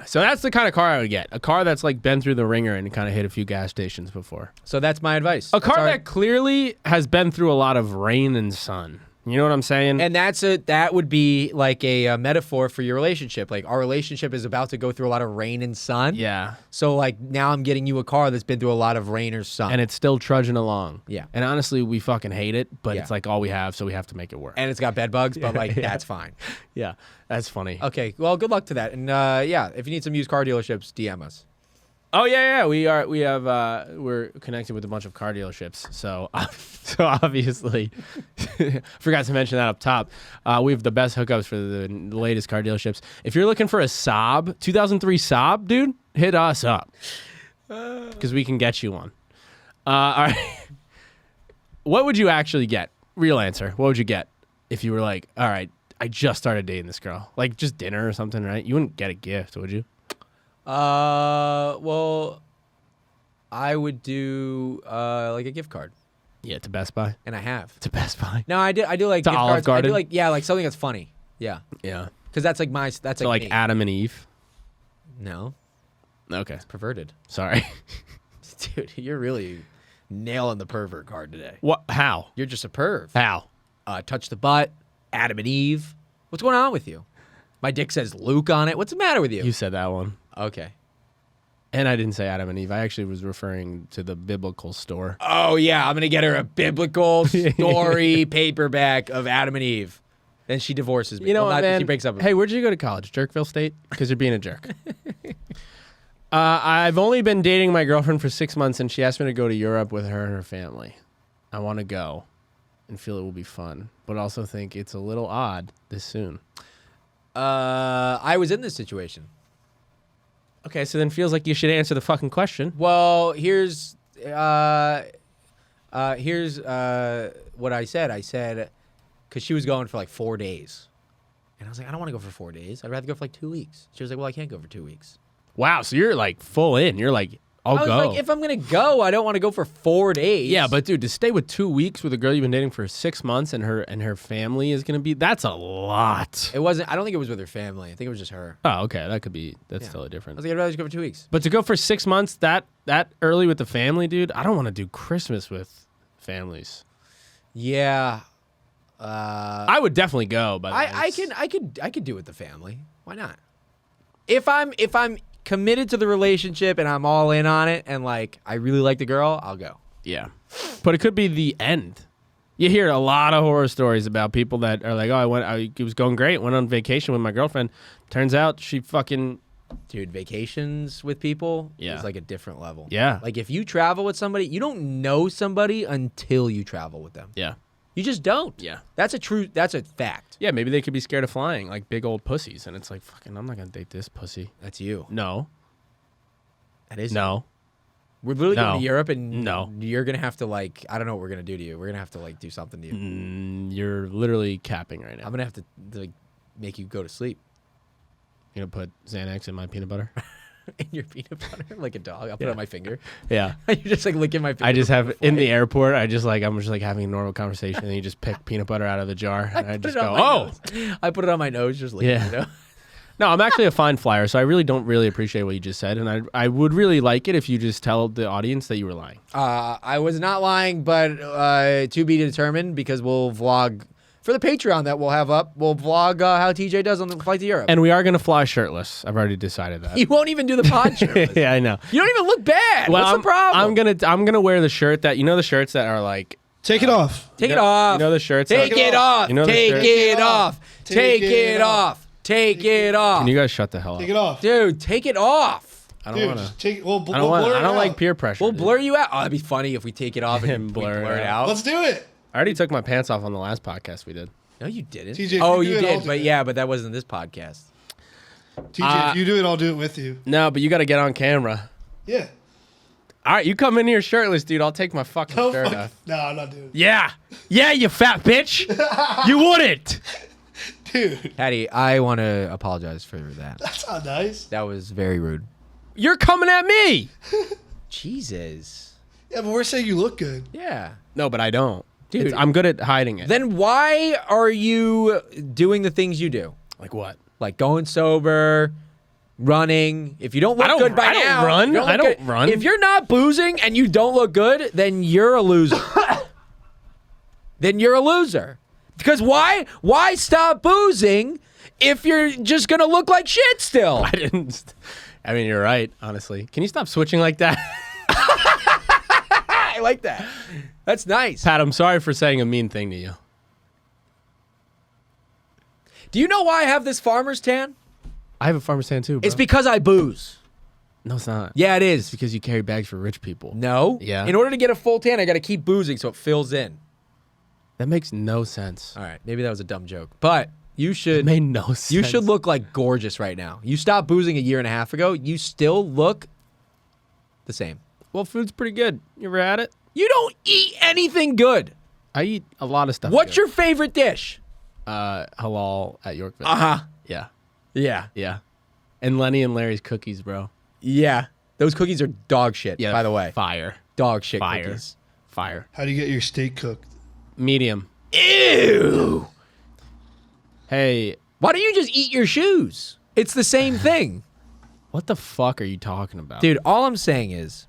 B: So that's the kind of car I would get. A car that's like been through the ringer and kind of hit a few gas stations before.
A: So that's my advice.
B: A car that clearly has been through a lot of rain and sun. You know what I'm saying?
A: And that would be like a metaphor for your relationship. Like our relationship is about to go through a lot of rain and sun.
B: yeah.
A: So like now I'm getting you a car that's been through a lot of rain or sun.
B: And it's still trudging along.
A: Yeah.
B: And honestly, we fucking hate it, but
A: Yeah.
B: it's like all we have, so we have to make it work.
A: And it's got bed bugs, but like
B: Yeah.
A: that's fine.
B: Yeah. That's funny.
A: Okay. Well, good luck to that. And yeah, if you need some used car dealerships, DM us.
B: Oh yeah. We're connected with a bunch of car dealerships. So obviously, forgot to mention that up top. We have the best hookups for the latest car dealerships. If you're looking for a Saab, 2003 Saab, dude, hit us up because we can get you one. All right. What would you actually get? Real answer. What would you get if you were like, all right, I just started dating this girl, like just dinner or something, right? You wouldn't get a gift, would you?
A: Well, I would do like a gift card,
B: Yeah, to Best Buy.
A: and I have.
B: To Best Buy.
A: No, I do like
B: To
A: gift
B: Olive
A: cards. I
B: Garden?
A: do like something that's funny. Yeah,
B: Yeah.
A: because that's like that's
B: So like
A: me.
B: Adam and Eve.
A: No,
B: Okay.
A: perverted.
B: Sorry.
A: Dude, you're really nailing the pervert card today.
B: What? How?
A: You're just a perv.
B: How?
A: Touch the butt, Adam and Eve. What's going on with you? My dick says Luke on it. What's the matter with you?
B: You said that one.
A: Okay.
B: And I didn't say Adam and Eve. I actually was referring to the biblical store.
A: Oh yeah, I'm gonna get her a biblical story paperback of Adam and Eve. Then she divorces me.
B: You know
A: Well,
B: what,
A: not-
B: man?
A: She breaks up with
B: Hey,
A: me.
B: where'd you go to college? Jerkville State? Because you're being a jerk. I've only been dating my girlfriend for 6 months, and she asked me to go to Europe with her and her family. I want to go and feel it will be fun, but also think it's a little odd this soon.
A: I was in this situation.
B: Okay, so then feels like you should answer the fucking question.
A: Well, here's what I said. I said, because she was going for like 4 days. And I was like, I don't want to go for 4 days. I'd rather go for like 2 weeks. She was like, well, I can't go for 2 weeks.
B: Wow, so you're like full in. You're like, I'll
A: I was
B: go.
A: like, if I'm going to go, I don't want to go for 4 days.
B: Yeah, but dude, to stay with 2 weeks with a girl you've been dating for 6 months and her family is gonna be, that's a lot.
A: It wasn't, I don't think it was with her family. I think it was just her.
B: Oh, okay, that's
A: Yeah.
B: totally
A: I
B: different.
A: was like, I'd rather just go for 2 weeks.
B: But to go for 6 months that early with the family, dude, I don't want to do Christmas with families.
A: Yeah.
B: I would definitely go, but
A: I could do it with the family. Why not? If I'm committed to the relationship and I'm all in on it and like I really like the girl, I'll go.
B: yeah. But it could be the end. You hear a lot of horror stories about people that are like, oh, it was going great, went on vacation with my girlfriend. Turns out she fucking
A: Dude, vacations with people
B: Yeah.
A: is like a different level.
B: Yeah.
A: Like if you travel with somebody, you don't know somebody until you travel with them.
B: yeah.
A: You just don't.
B: Yeah.
A: That's a fact.
B: Yeah, maybe they could be scared of flying, like big old pussies, and it's like, fucking, I'm not gonna date this pussy.
A: That's you.
B: No.
A: That is
B: No.
A: We're literally
B: No.
A: going to Europe and
B: No.
A: you're going to have to like, I don't know what we're going to do to you. We're going to have to like do something to you.
B: You're literally capping right now.
A: I'm going to have to like make you go to sleep
B: You gonna put Xanax in my peanut butter?
A: in your peanut butter like a dog. I'll put it on my finger.
B: Yeah.
A: You're just like licking my finger.
B: I just have
A: before
B: in
A: I-
B: the airport. I'm just like having a normal conversation, and you just pick peanut butter out of the jar, and I
A: put
B: just
A: it
B: go,
A: on my
B: "Oh,
A: nose. I put it on my nose, just licking
B: Yeah.
A: it. You know?
B: no, I'm actually a fine flyer, so I really don't really appreciate what you just said, and I would really like it if you just tell the audience that you were lying."
A: I was not lying, but to be determined because we'll vlog. For the Patreon that we'll have up, we'll vlog how TJ does on the flight to Europe.
B: And we are going to fly shirtless. I've already decided that.
A: You won't even do the pod shirtless.
B: Yeah, I know.
A: You don't even look bad. What's the problem?
B: I'm gonna wear the shirt that the shirts that are like
C: Take it off.
A: Take it off.
B: You know the shirts.
A: Take it off.
B: You know the
A: Take
B: shirts?
A: it off. Take it off. Take it off.
B: Can you guys shut the hell up?
C: Take it off.
A: Dude, take it off.
B: I don't
C: Dude,
B: want to.
C: just take it. We'll
B: I don't want.
C: blur
B: I
C: it
B: don't like
C: out.
B: peer pressure.
A: We'll
B: dude.
A: blur you out. Oh, that'd be funny if we take it off and
B: And
A: we
B: blur
A: blur
B: it
A: it
B: out.
A: out.
C: Let's do it.
B: I already took my pants off on the last podcast we did.
A: No, you didn't.
C: TJ, if
A: oh,
C: you do
A: you
C: it, I'll
A: did.
C: do
A: But
C: it.
A: yeah, but that wasn't this podcast.
C: TJ, if you do it, I'll do it with you.
B: No, but you got to get on camera.
C: Yeah.
B: All right, you come in here shirtless, dude. I'll take my fucking
C: No,
B: shirt off.
C: no, I'm not doing it.
B: Yeah, you fat bitch. You wouldn't.
C: Dude,
A: Hattie, I want to apologize for that.
C: that's not nice.
A: That was very rude.
B: You're coming at me.
A: Jesus.
C: Yeah, but we're saying you look good.
A: Yeah.
B: No, but I don't.
A: Dude.
B: I'm good at hiding it.
A: Then why are you doing the things you do?
B: Like what?
A: Like going sober, running. If you don't look good by
B: I don't
A: now,
B: run.
A: you look
B: I don't
A: good.
B: run.
A: If you're not boozing and you don't look good, then you're a loser. Then you're a loser. Because why stop boozing if you're just gonna look like shit still?
B: I didn't. I mean, you're right. Honestly, can you stop switching like that?
A: I like that. That's nice.
B: Pat, I'm sorry for saying a mean thing to you.
A: Do you know why I have this farmer's tan?
B: I have a farmer's tan too, bro.
A: It's because I booze.
B: No, it's not.
A: Yeah, it is.
B: It's because you carry bags for rich people.
A: No.
B: Yeah.
A: In order to get a full tan, I got to keep boozing so it fills in.
B: That makes no sense.
A: All right, maybe that was a dumb joke, but you should.
B: It made no sense.
A: You should look like gorgeous right now. You stopped boozing a year and a half ago. You still look the same.
B: Well, food's pretty good. You ever had it?
A: You don't eat anything good.
B: I eat a lot of stuff.
A: What's your favorite dish?
B: Halal at Yorkville?
A: Uh-huh.
B: Yeah,
A: Yeah.
B: yeah. And Lenny and Larry's cookies, bro.
A: Yeah. Those cookies are dog shit,
B: Yeah,
A: by the way.
B: fire,
A: Dog shit
B: fire,
A: cookies.
B: fire.
C: How do you get your steak cooked?
B: Medium.
A: Ew.
B: Hey,
A: Why don't you just eat your shoes? It's the same thing.
B: what the fuck are you talking about,
A: Dude, all I'm saying is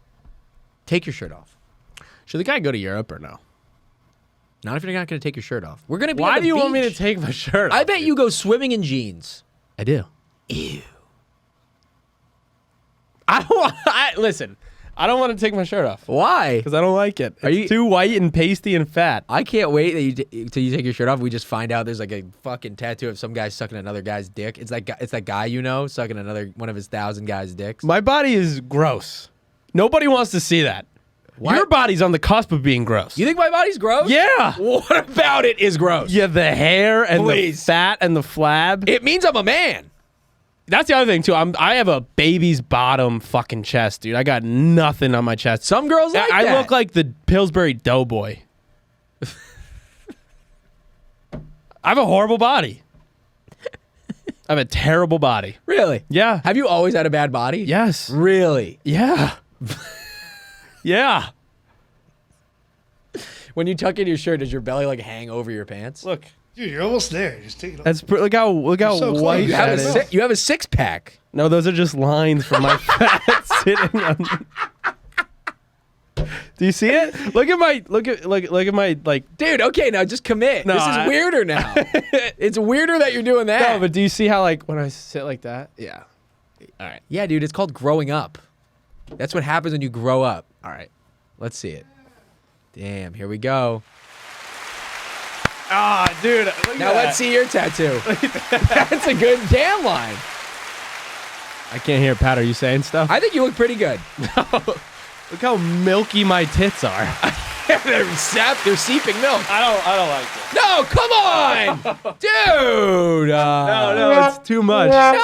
A: take your shirt off.
B: Should the guy go to Europe or no?
A: Not if you're not going to take your shirt off. We're going to be
B: Why
A: on the
B: do you want me to
A: beach.
B: take my shirt off?
A: I bet you go swimming in jeans.
B: I do.
A: Ew.
B: I don't want. Listen. I don't want to take my shirt off
A: Why?
B: because I don't like it. It's
A: you-
B: too white and pasty and fat.
A: I can't wait that till you take your shirt off. We just find out there's like a fucking tattoo of some guy sucking another guy's dick. It's that guy you know sucking another one of his 1,000 guys' dicks.
B: My body is gross. Nobody wants to see that.
A: Why-
B: Your body's on the cusp of being gross.
A: You think my body's gross?
B: Yeah.
A: What about it is gross?
B: Yeah, the hair and
A: Please.
B: the fat and the flab.
A: It means I'm a man.
B: That's the other thing too. I have a baby's bottom fucking chest, dude. I got nothing on my chest.
A: Some girls like
B: I
A: that.
B: look like the Pillsbury Doughboy. I have a horrible body. I have a terrible body.
A: Really?
B: Yeah.
A: Have you always had a bad body?
B: Yes.
A: Really?
B: Yeah. Yeah.
A: When you tuck in your shirt, does your belly like hang over your pants?
B: Look.
C: Dude, you're almost there. Just take it off.
B: That's look how
C: so close.
B: white
A: You have,
B: that
A: a
B: is.
A: you have a six pack.
B: No, those are just lines from my fat sitting on. Do you see it? Look at my look at my like.
A: Dude, okay, now just commit.
B: No,
A: this is weirder now. It's weirder that you're doing that.
B: No, but do you see how like when I sit like that? Yeah. All right.
A: yeah, dude, it's called growing up. That's what happens when you grow up.
B: All right.
A: Let's see it. Damn, here we go.
B: Ah, dude. Look at
A: Now
B: that.
A: let's see your tattoo. That's a good damn line.
B: I can't hear Pat. Are you saying stuff?
A: I think you look pretty good.
B: Look how milky my tits are.
A: they're seeping milk.
B: I don't like it.
A: No, come on, dude.
B: No, it's too much.
A: No.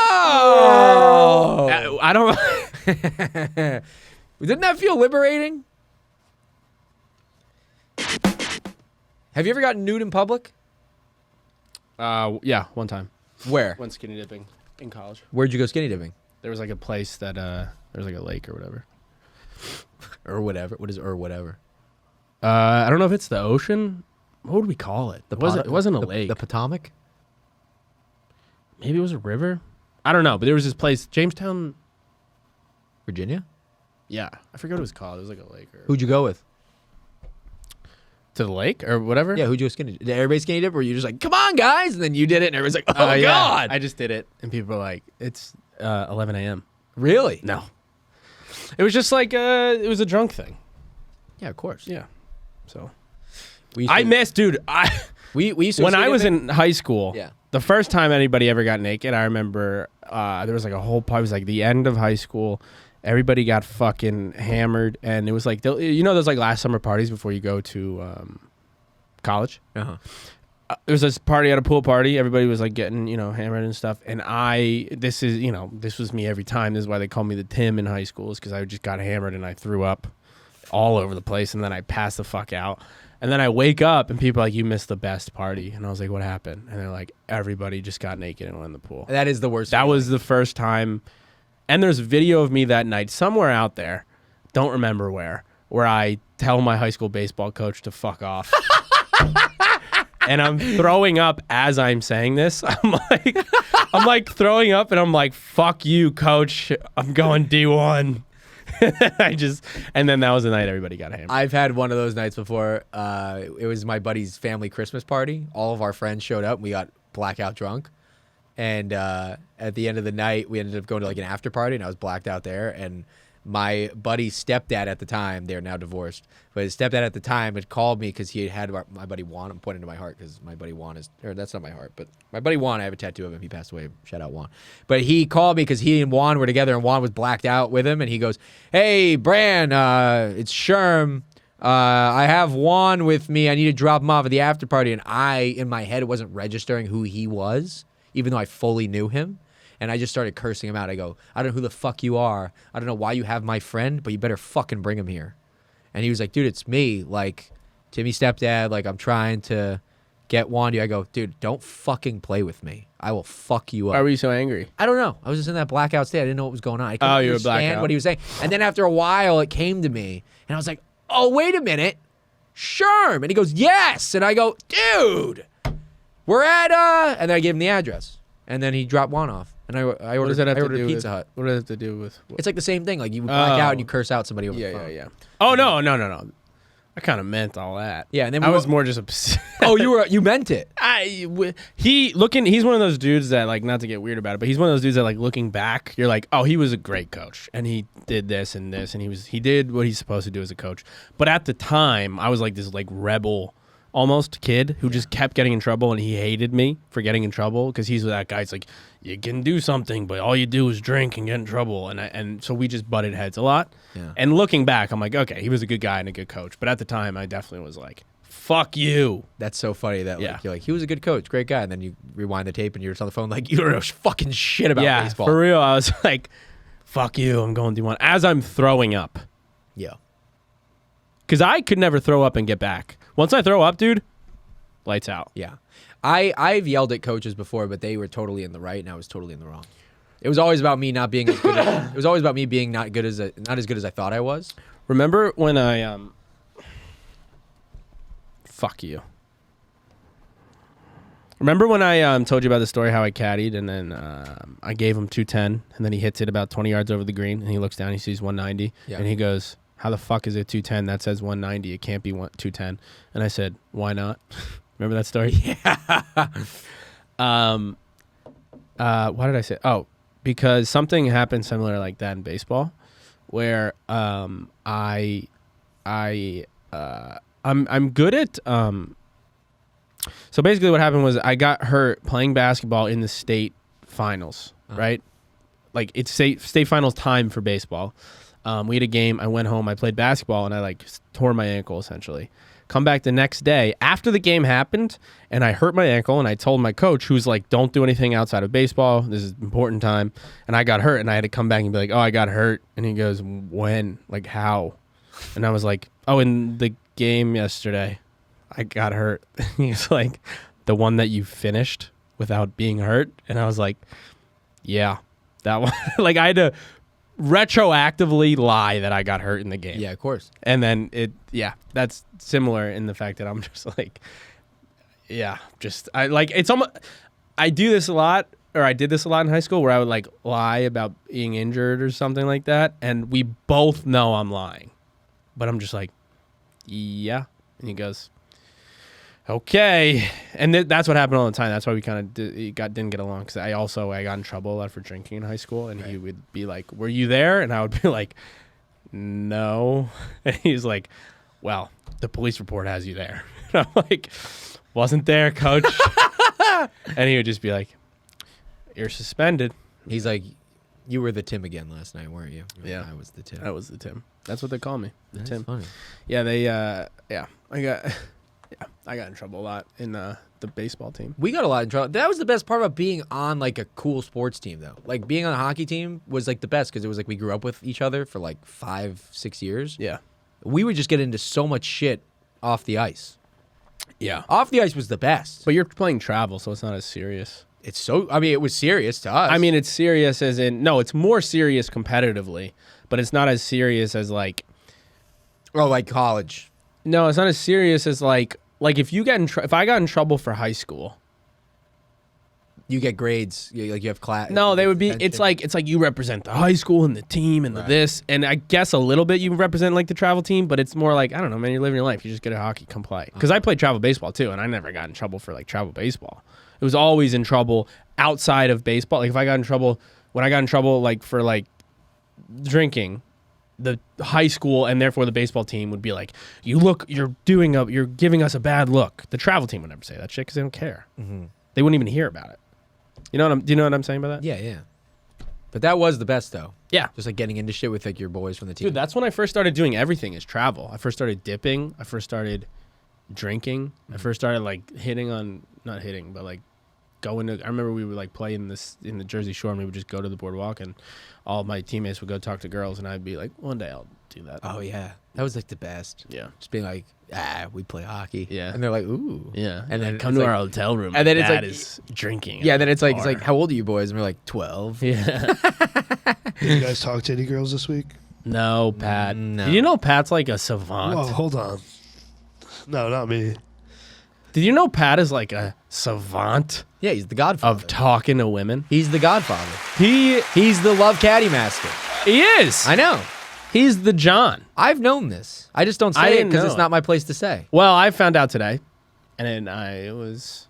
B: I don't.
A: Didn't that feel liberating? Have you ever gotten nude in public?
B: Yeah, one time.
A: Where?
B: Went skinny dipping in college.
A: Where'd you go skinny dipping?
B: There was like a place that there was like a lake or whatever.
A: Or whatever. What is or whatever?
B: I don't know if it's the ocean. What would we call it? It wasn't a lake.
A: The Potomac?
B: Maybe it was a river. I don't know, but there was this place, Jamestown.
A: Virginia?
B: Yeah, I forget what it was called. It was like a lake. Or,
A: Who'd you go with?
B: To the lake or whatever?
A: Yeah, who'd you skinny dip? Did everybody skinny dip, or were you just like, come on, guys? And then you did it, and everybody's like, oh,
B: Yeah.
A: God.
B: I just did it. And people were like, it's 11 a.m.
A: Really?
B: No. It was just like, it was a drunk thing.
A: Yeah, of course.
B: Yeah. So.
A: We used
B: I
A: to-
B: missed, dude.
A: We used to
B: When I
A: skinny
B: was
A: dip.
B: in high school,
A: Yeah.
B: the first time anybody ever got naked, I remember there was like a whole party. It was like the end of high school. Everybody got fucking hammered. And it was like, those like last summer parties before you go to college?
A: Uh-huh.
B: There was this party at a pool party. Everybody was like getting, hammered and stuff. And this was me every time. This is why they called me the Tim in high school, is because I just got hammered and I threw up all over the place. And then I passed the fuck out. And then I wake up and people are like, you missed the best party. And I was like, what happened? And they're like, everybody just got naked and went in the pool.
A: That is the worst.
B: That
A: feeling.
B: was the first time. And there's video of me that night somewhere out there, don't remember where I tell my high school baseball coach to fuck off. And I'm throwing up as I'm saying this. I'm like throwing up and I'm like, fuck you, coach. I'm going D1. And then that was the night everybody got hammered.
A: I've had one of those nights before. It was my buddy's family Christmas party. All of our friends showed up and we got blackout drunk. And at the end of the night, we ended up going to like an after party, and I was blacked out there. And my buddy's stepdad at the time, they're now divorced, but his stepdad at the time had called me because he had my buddy Juan. I'm pointing to my heart because my buddy Juan that's not my heart, but my buddy Juan, I have a tattoo of him. He passed away. Shout out Juan. But he called me because he and Juan were together, and Juan was blacked out with him. And he goes, hey, Bran, it's Sherm. I have Juan with me. I need to drop him off at the after party. And in my head, it wasn't registering who he was, even though I fully knew him. And I just started cursing him out. I go, I don't know who the fuck you are. I don't know why you have my friend, but you better fucking bring him here. And he was like, dude, it's me. Like, Timmy's stepdad. Like, I'm trying to get Juan to you. I go, dude, don't fucking play with me. I will fuck you up.
B: Why were you so angry?
A: I don't know. I was just in that blackout state. I didn't know what was going on. I couldn't
B: Oh, you were
A: understand
B: blackout.
A: what he was saying. And then after a while, it came to me. And I was like, oh, wait a minute. Sherm. And he goes, yes. And I go, dude, we're at, and then I gave him the address. And then he dropped Juan off. And I
B: What does
A: ordered,
B: that have
A: I
B: to
A: ordered
B: do
A: Pizza
B: with,
A: Hut.
B: What does that have to do with?
A: It's like the same thing. Like you black out and you curse out somebody over the phone.
B: Yeah. Oh no. I kind of meant all that.
A: Yeah, and then
B: I was more just upset.
A: Oh, you meant it.
B: He's one of those dudes that, like, not to get weird about it, but he's one of those dudes that, like, looking back, you're like, oh, he was a great coach, and he did this and this, and he did what he's supposed to do as a coach. But at the time, I was like this like rebel almost kid who just kept getting in trouble, and he hated me for getting in trouble because he's that guy. It's like, you can do something, but all you do is drink and get in trouble, and so we just butted heads a lot.
A: Yeah.
B: And looking back, I'm like, okay, he was a good guy and a good coach, but at the time, I definitely was like, fuck you.
A: That's so funny that
B: Yeah.
A: like, you're like, he was a good coach, great guy, and then you rewind the tape and you're just on the phone like, you don't know fucking shit about
B: Yeah,
A: baseball.
B: for real. I was like, fuck you, I'm going D1 as I'm throwing up.
A: Yeah.
B: Because I could never throw up and get back. Once I throw up, dude, lights out.
A: Yeah. I've yelled at coaches before, but they were totally in the right and I was totally in the wrong. It was always about me not being as good it was always about me being not as good as I thought I was.
B: Remember when I fuck you. Remember when I told you about the story how I caddied and then I gave him 210 and then he hits it about 20 yards over the green and he looks down, he sees 190
A: Yeah.
B: and he goes, how the fuck is it 210? That says 190. It can't be 210. And I said, why not? Remember that story?
A: Yeah.
B: Why did I say? Oh, because something happened similar like that in baseball, where I'm good at. So basically, what happened was I got hurt playing basketball in the state finals. Right, like it's state finals time for baseball. We had a game. I went home. I played basketball, and I like tore my ankle essentially. Come back the next day after the game happened, and I hurt my ankle, and I told my coach, who's like, don't do anything outside of baseball. This is important time. And I got hurt, and I had to come back and be like, oh, I got hurt. And he goes, when? Like, how? And I was like, oh, in the game yesterday, I got hurt. He's like, the one that you finished without being hurt? And I was like, yeah, that one. Like, I had to retroactively lie that I got hurt in the game.
A: Yeah, of course.
B: And then that's similar in the fact that I'm just like, I do this a lot, or I did this a lot in high school where I would like lie about being injured or something like that. And we both know I'm lying, but I'm just like, yeah. And he goes, Okay, and that's what happened all the time. That's why we kind of didn't get along because I got in trouble a lot for drinking in high school, and he would be like, "Were you there?" And I would be like, "No," and he's like, "Well, the police report has you there." And I'm like, "Wasn't there, coach?" And he would just be like, "You're suspended."
A: He's like, you were the Tim again last night, weren't you?
B: Yeah.
A: I was the Tim.
B: I was the Tim. That's what they call me, the
A: That's
B: Tim.
A: funny.
B: Yeah, I got in trouble a lot in the baseball team.
A: We got a lot in trouble. That was the best part about being on like a cool sports team, though. Like being on a hockey team was like the best because it was like we grew up with each other for like 5-6 years.
B: Yeah.
A: We would just get into so much shit off the ice.
B: Yeah.
A: Off the ice was the best.
B: But you're playing travel, so it's not as serious.
A: It's so. I mean, it was serious to us.
B: I mean, it's serious as in no, it's more serious competitively, but it's not as serious as like.
A: oh, like college.
B: No, it's not as serious as like if you get if I got in trouble for high school.
A: You get grades. Like you have class.
B: No, they would be. It's like you represent the high school and the team and the this, and I guess a little bit you represent like the travel team, but it's more like I don't know, man. You're living your life. You just get a hockey, come play. Because I played travel baseball too, and I never got in trouble for like travel baseball. It was always in trouble outside of baseball. Like if I got in trouble when I got in trouble like for like drinking, the high school and therefore the baseball team would be like, you're giving us a bad look. The travel team would never say that shit because they don't care.
A: Mm-hmm.
B: They wouldn't even hear about it. Do you know what I'm saying by that?
A: Yeah, yeah. But that was the best though.
B: Yeah.
A: Just like getting into shit with like your boys from the team.
B: Dude, that's when I first started doing everything is travel. I first started dipping. I first started drinking. I first started like not hitting, but like going to, I remember we would like play in the Jersey Shore and we would just go to the boardwalk and all of my teammates would go talk to girls and I'd be like, one day I'll do that.
A: Oh yeah. That was like the best.
B: Yeah.
A: Just being like, we play hockey.
B: Yeah.
A: And they're like, ooô.
B: Yeah.
A: And then
B: come to our hotel room.
A: And then it's
B: Dad
A: like
B: is drinking.
A: Yeah, then it's like
B: bar.
A: how old are you boys? And we're like 12.
B: Yeah.
C: Did you guys talk to any girls this week?
B: No, Pat.
A: No.
B: Did you know Pat's like a savant?
C: Whoa, hold on. No, not me.
B: Did you know Pat is like a savant
A: Yeah, he's the godfather.
B: of talking to women?
A: He's the godfather.
B: He's
A: the love caddy master.
B: He is.
A: I know.
B: He's the John.
A: I've known this. I just don't
B: I
A: say it
B: didn't
A: because
B: know
A: it's
B: it.
A: not my place to say.
B: Well, I found out today, and then it was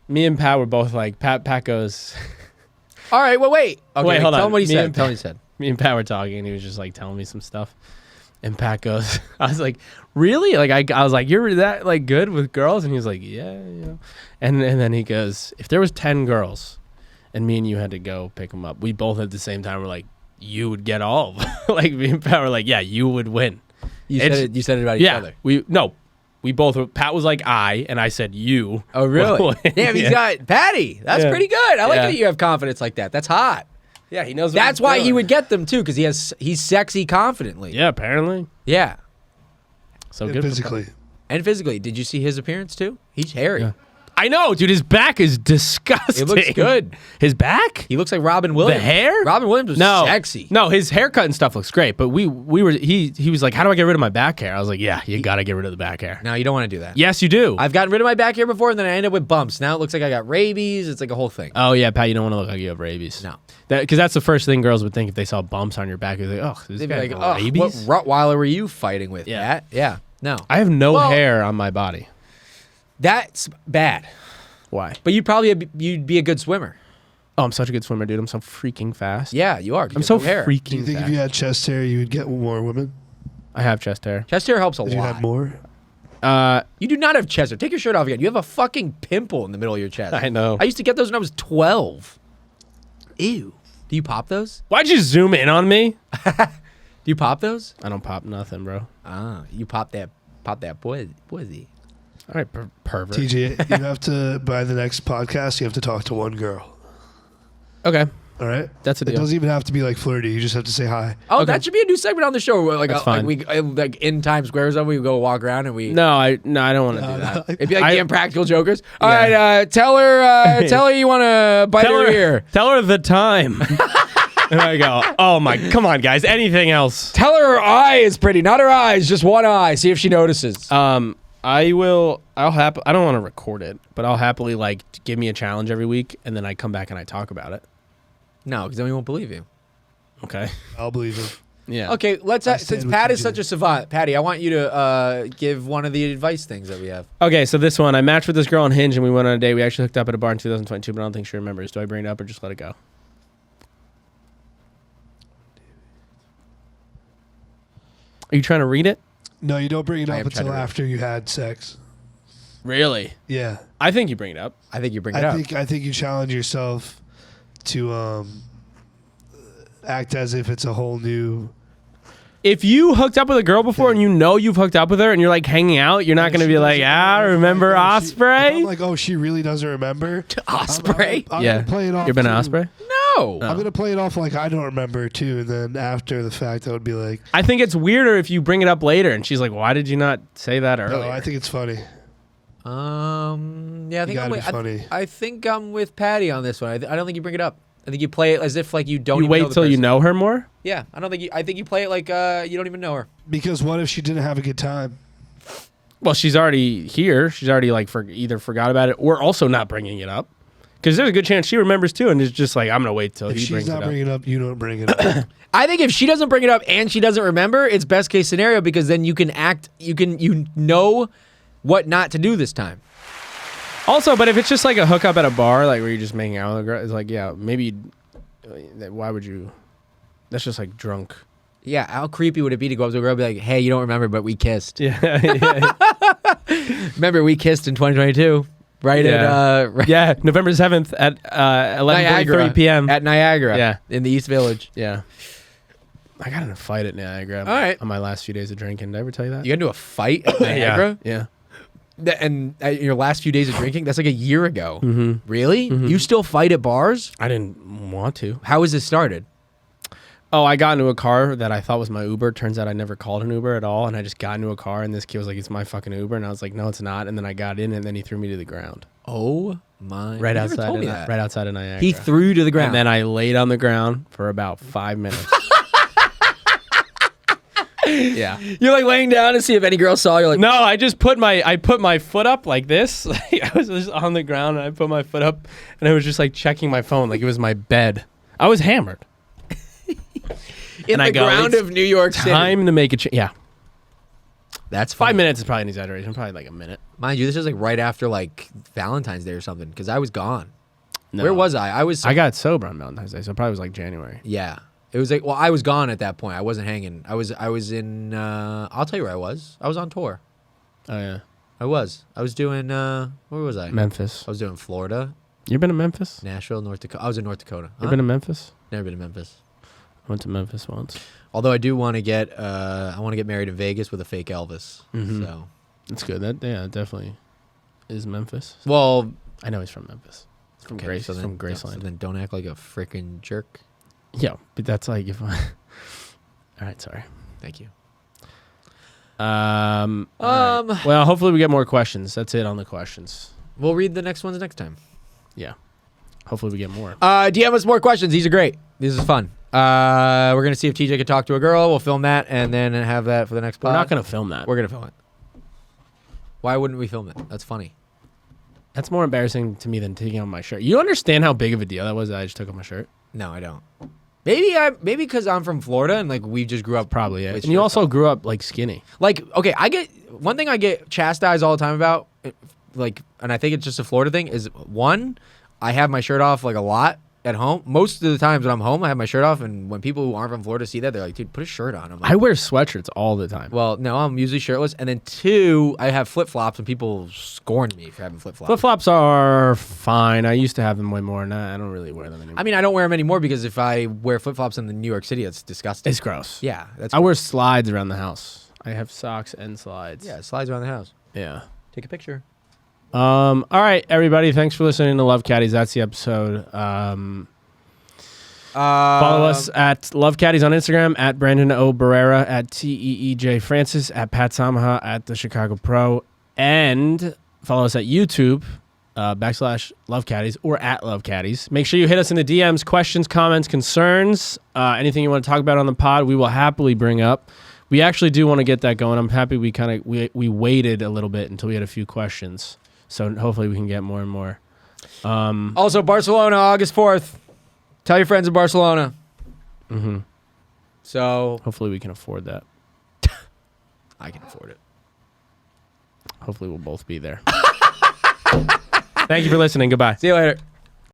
B: me and Pat were both like Pat goes.
A: All right, well, wait. Okay,
B: Wait, hold
A: tell
B: on.
A: him what he
B: Me
A: said.
B: and
A: Tell him what he said.
B: Me and Pat were talking, and he was just like telling me some stuff. And Pat goes, I was like, really? Like I was like, you're that like good with girls? And he was like, yeah, you know. And then he goes, if there was 10 girls, and me and you had to go pick them up, we both at the same time were like, you would get all of them. Like me and Pat were like, yeah, you would win.
A: You said it about each other.
B: We both were, Pat was like I, and I said you.
A: Oh, really?
B: would win.
A: Damn, he's
B: Yeah.
A: got Patty. That's
B: Yeah.
A: pretty good. I like
B: Yeah.
A: that you have confidence like that. That's hot.
B: Yeah, he knows.
A: That's why he would get them too, because he's sexy confidently.
B: Yeah, apparently.
A: Yeah.
B: So
C: And
B: good.
C: physically.
A: And physically, did you see his appearance too? He's hairy.
B: Yeah. I know, dude. His back is disgusting.
A: It looks good.
B: His back?
A: He looks like Robin Williams.
B: The hair?
A: Robin Williams was
B: No,
A: sexy.
B: No, his haircut and stuff looks great. But he was like, "How do I get rid of my back hair?" I was like, "Yeah, you gotta get rid of the back hair."
A: No, you don't want to do that.
B: Yes, you do.
A: I've gotten rid of my back hair before, and then I end up with bumps. Now it looks like I got rabies. It's like a whole thing.
B: Oh yeah, Pat, you don't want to look like you have rabies.
A: No.
B: Because that's the first thing girls would think if they saw bumps on your back. They'd be like, "Oh, this
A: They'd be
B: guy
A: like,
B: have
A: oh,
B: rabies."
A: what Rottweiler were you fighting with,
B: Yeah.
A: Matt? Yeah. No.
B: I have no
A: Well-
B: hair on my body.
A: That's bad.
B: Why?
A: But you'd be a good swimmer.
B: Oh, I'm such a good swimmer, dude. I'm so freaking fast.
A: Yeah, you are.
B: I'm so
A: hair.
B: freaking
C: Do you think
B: fast.
C: if you had chest hair, you would get more women?
B: I have chest hair.
A: Chest hair helps a
C: If you
A: lot.
C: had more?
A: You do not have chest hair. Take your shirt off again. You have a fucking pimple in the middle of your chest.
B: I know.
A: I used to get those when I was 12. Ew. Do you pop those?
B: Why'd you zoom in on me?
A: Do you pop those?
B: I don't pop nothing, bro.
A: Ah, you pop that pussy.
B: All right, pervert.
C: TJ, you have to, by the next podcast, you have to talk to one girl.
B: Okay,
C: All right?
B: that's a
C: It
B: deal.
C: doesn't even have to be like flirty. You just have to say hi.
A: Oh,
B: Okay.
A: that should be a new segment on the show. Where
B: That's fine.
A: like in Times Square or something, we go walk around and we.
B: No, I don't want to do that.
A: It'd be like
B: I-
A: the Impractical Jokers. All
B: Yeah.
A: right, tell her you want to bite her ear.
B: Tell her the time. And I go, oh my, come on, guys. Anything else?
A: Tell her eye is pretty, not her eyes, just one eye. See if she notices.
B: I will. I don't want to record it, but I'll happily like give me a challenge every week, and then I come back and I talk about it.
A: No, because then we won't believe you.
B: Okay.
C: I'll believe it.
B: Yeah.
A: Okay, let's
C: I
A: since
C: stand
A: Pat
C: with
A: is
C: TJ.
A: such a savant, Patty, I want you to give one of the advice things that we have.
B: Okay, so this one, I matched with this girl on Hinge and we went on a date. We actually hooked up at a bar in 2022, but I don't think she remembers. Do I bring it up or just let it go? Are you trying to read it?
C: No, you don't bring it
A: I
C: up
A: am trying
C: until
A: to read.
C: after you had sex.
B: Really?
C: Yeah.
B: I think you bring it up.
A: I think you bring it up.
C: I think you challenge yourself to act as if it's a whole new.
B: If you hooked up with a girl before and you know you've hooked up with her and you're like hanging out, you're not
C: and
B: going to
C: she
B: be like,
C: doesn't
B: remember
C: if I'm
B: Osprey?
C: like, oh, she really doesn't remember.
A: Osprey?
C: I'm
B: Yeah.
C: gonna play it off.
B: You've been an
C: too.
B: Osprey?
A: No.
C: I'm gonna play it off like I don't remember too, and then after the fact, I would be like,
B: I think it's weirder if you bring it up later and she's like, why did you not say that earlier?
C: no, I think it's funny.
A: Yeah, I think
C: gotta
A: I'm
C: be
A: with,
C: funny.
A: I think I'm with Patty on this one. I don't think you bring it up. I think you play it as if like you don't.
B: You
A: even know
B: wait
A: the
B: till you
A: person.
B: know her more?
A: Yeah, I don't think you. I think you play it like you don't even know her.
C: Because what if she didn't have a good time?
B: Well, she's already here. She's already like either forgot about it or also not bringing it up. Because there's a good chance she remembers too, and it's just like, I'm going to wait till
C: If
B: he
C: she's
B: brings it
C: not
B: up.
C: bringing it up, you don't bring it up.
A: I think if she doesn't bring it up and she doesn't remember, it's best case scenario because then you can act. You know what not to do this time.
B: Also, but if it's just like a hookup at a bar, like where you're just making out with a girl, it's like, yeah, maybe, why would you? That's just like drunk.
A: Yeah, how creepy would it be to go up to a girl and be like, "Hey, you don't remember, but we kissed.
B: Yeah.
A: Remember, we kissed in 2022, right
B: Yeah.
A: at
B: Yeah, November 7th at 11:43 p.m.
A: at Niagara,
B: Yeah.
A: in the East Village.
B: Yeah. I got in a fight at Niagara.
A: All right.
B: On my last few days of drinking. Did I ever tell you that?
A: You got into a fight at Niagara,
B: Yeah.
A: and your last few days of drinking. That's like a year ago.
B: Mm-hmm.
A: Really? You still fight at bars?
B: I didn't want to.
A: How was this started?
B: Oh, I got into a car that I thought was my Uber. Turns out I never called an Uber at all. And I just got into a car and this kid was like, it's my fucking Uber. And I was like, no, it's not. And then I got in and then he threw me to the ground.
A: Oh my!
B: Right
A: You never
B: outside
A: told
B: of
A: me that.
B: right outside of Niagara.
A: He threw you to the ground.
B: And then I laid on the ground for about 5 minutes. Yeah.
A: You're like laying down to see if any girl saw you. Like,
B: No, I just put my foot up like this. I was just on the ground and I put my foot up and I was just like checking my phone like it was my bed. I was hammered.
A: in
B: and
A: the
B: I go,
A: ground
B: "It's
A: of New York City.
B: Time to make a change. Yeah.
A: That's
B: 5
A: funny.
B: minutes is probably an exaggeration. Probably like a minute.
A: Mind you, this is like right after like Valentine's Day or something because I was gone.
B: No.
A: Where was I?
B: I got sober on Valentine's Day, so it probably was like January.
A: Yeah. It was like, well, I was gone at that point. I wasn't hanging. I was in, I'll tell you where I was. I was on tour.
B: Oh, yeah.
A: I was doing, where was I?
B: Memphis.
A: I was doing Florida,
B: You been to Memphis?
A: Nashville, North Dakota. I was in North Dakota.
B: You been to Memphis?
A: Never been to Memphis.
B: I went to Memphis once.
A: Although I do want to get, I want to get married in Vegas with a fake Elvis.
B: Mhm.
A: So,
B: That's good. That definitely is Memphis.
A: well,
B: I know he's from Memphis. He's from
A: okay,
B: Grace.
A: so
B: He's
A: then,
B: from Graceland.
A: So then don't act like a freaking jerk.
B: Yeah, but that's like if I. All right, sorry.
A: Thank you.
B: All right. Well, hopefully we get more questions. That's it on the questions.
A: We'll read the next ones next time.
B: Yeah. Hopefully we get more.
A: DM us more questions. These are great. This is fun. We're gonna see if TJ can talk to a girl. We'll film that and then have that for the next.
B: We're
A: pod.
B: not gonna film that.
A: We're gonna film it. Why wouldn't we film it? That's funny.
B: That's more embarrassing to me than taking off my shirt. You understand how big of a deal that was that I just took off my shirt?
A: No, I don't. Maybe because I'm from Florida and like we just grew up.
B: Probably, yeah.
A: with
B: And you
A: shirts
B: also
A: on.
B: grew up like skinny.
A: Like, okay, I get one thing I get chastised all the time about, like, and I think it's just a Florida thing. Is one, I have my shirt off like a lot at home. Most of the times when I'm home, I have my shirt off, and when people who aren't from Florida see that, they're like, "Dude, put a shirt on." I'm like,
B: I wear sweatshirts all the time.
A: well, no, I'm usually shirtless. And then two, I have flip flops, and people scorn me for having flip flops.
B: Flip flops are fine. I used to have them way more, and I don't really wear them anymore.
A: I mean, I don't wear them anymore because if I wear flip flops in the New York City, it's disgusting.
B: It's gross.
A: Yeah, that's
B: I wear slides around the house. I have socks and slides.
A: yeah, it slides around the house.
B: Yeah.
A: Take a picture.
B: All right, everybody. Thanks for listening to Love Caddies. That's the episode. Follow us at Love Caddies on Instagram, at Brandon O. Barrera, at TEEJ Francis, at Pat Samaha, at the Chicago Pro, and follow us at YouTube, / Love Caddies, or at Love Caddies. Make sure you hit us in the DMs, questions, comments, concerns, anything you want to talk about on the pod, we will happily bring up. We actually do want to get that going. I'm happy we waited a little bit until we had a few questions. So hopefully we can get more and more.
A: Also, Barcelona, August 4th. Tell your friends in Barcelona.
B: Mm-hmm.
A: So
B: Hopefully we can afford that.
A: I can afford it.
B: Hopefully we'll both be there. Thank you for listening. Goodbye.
A: See you later.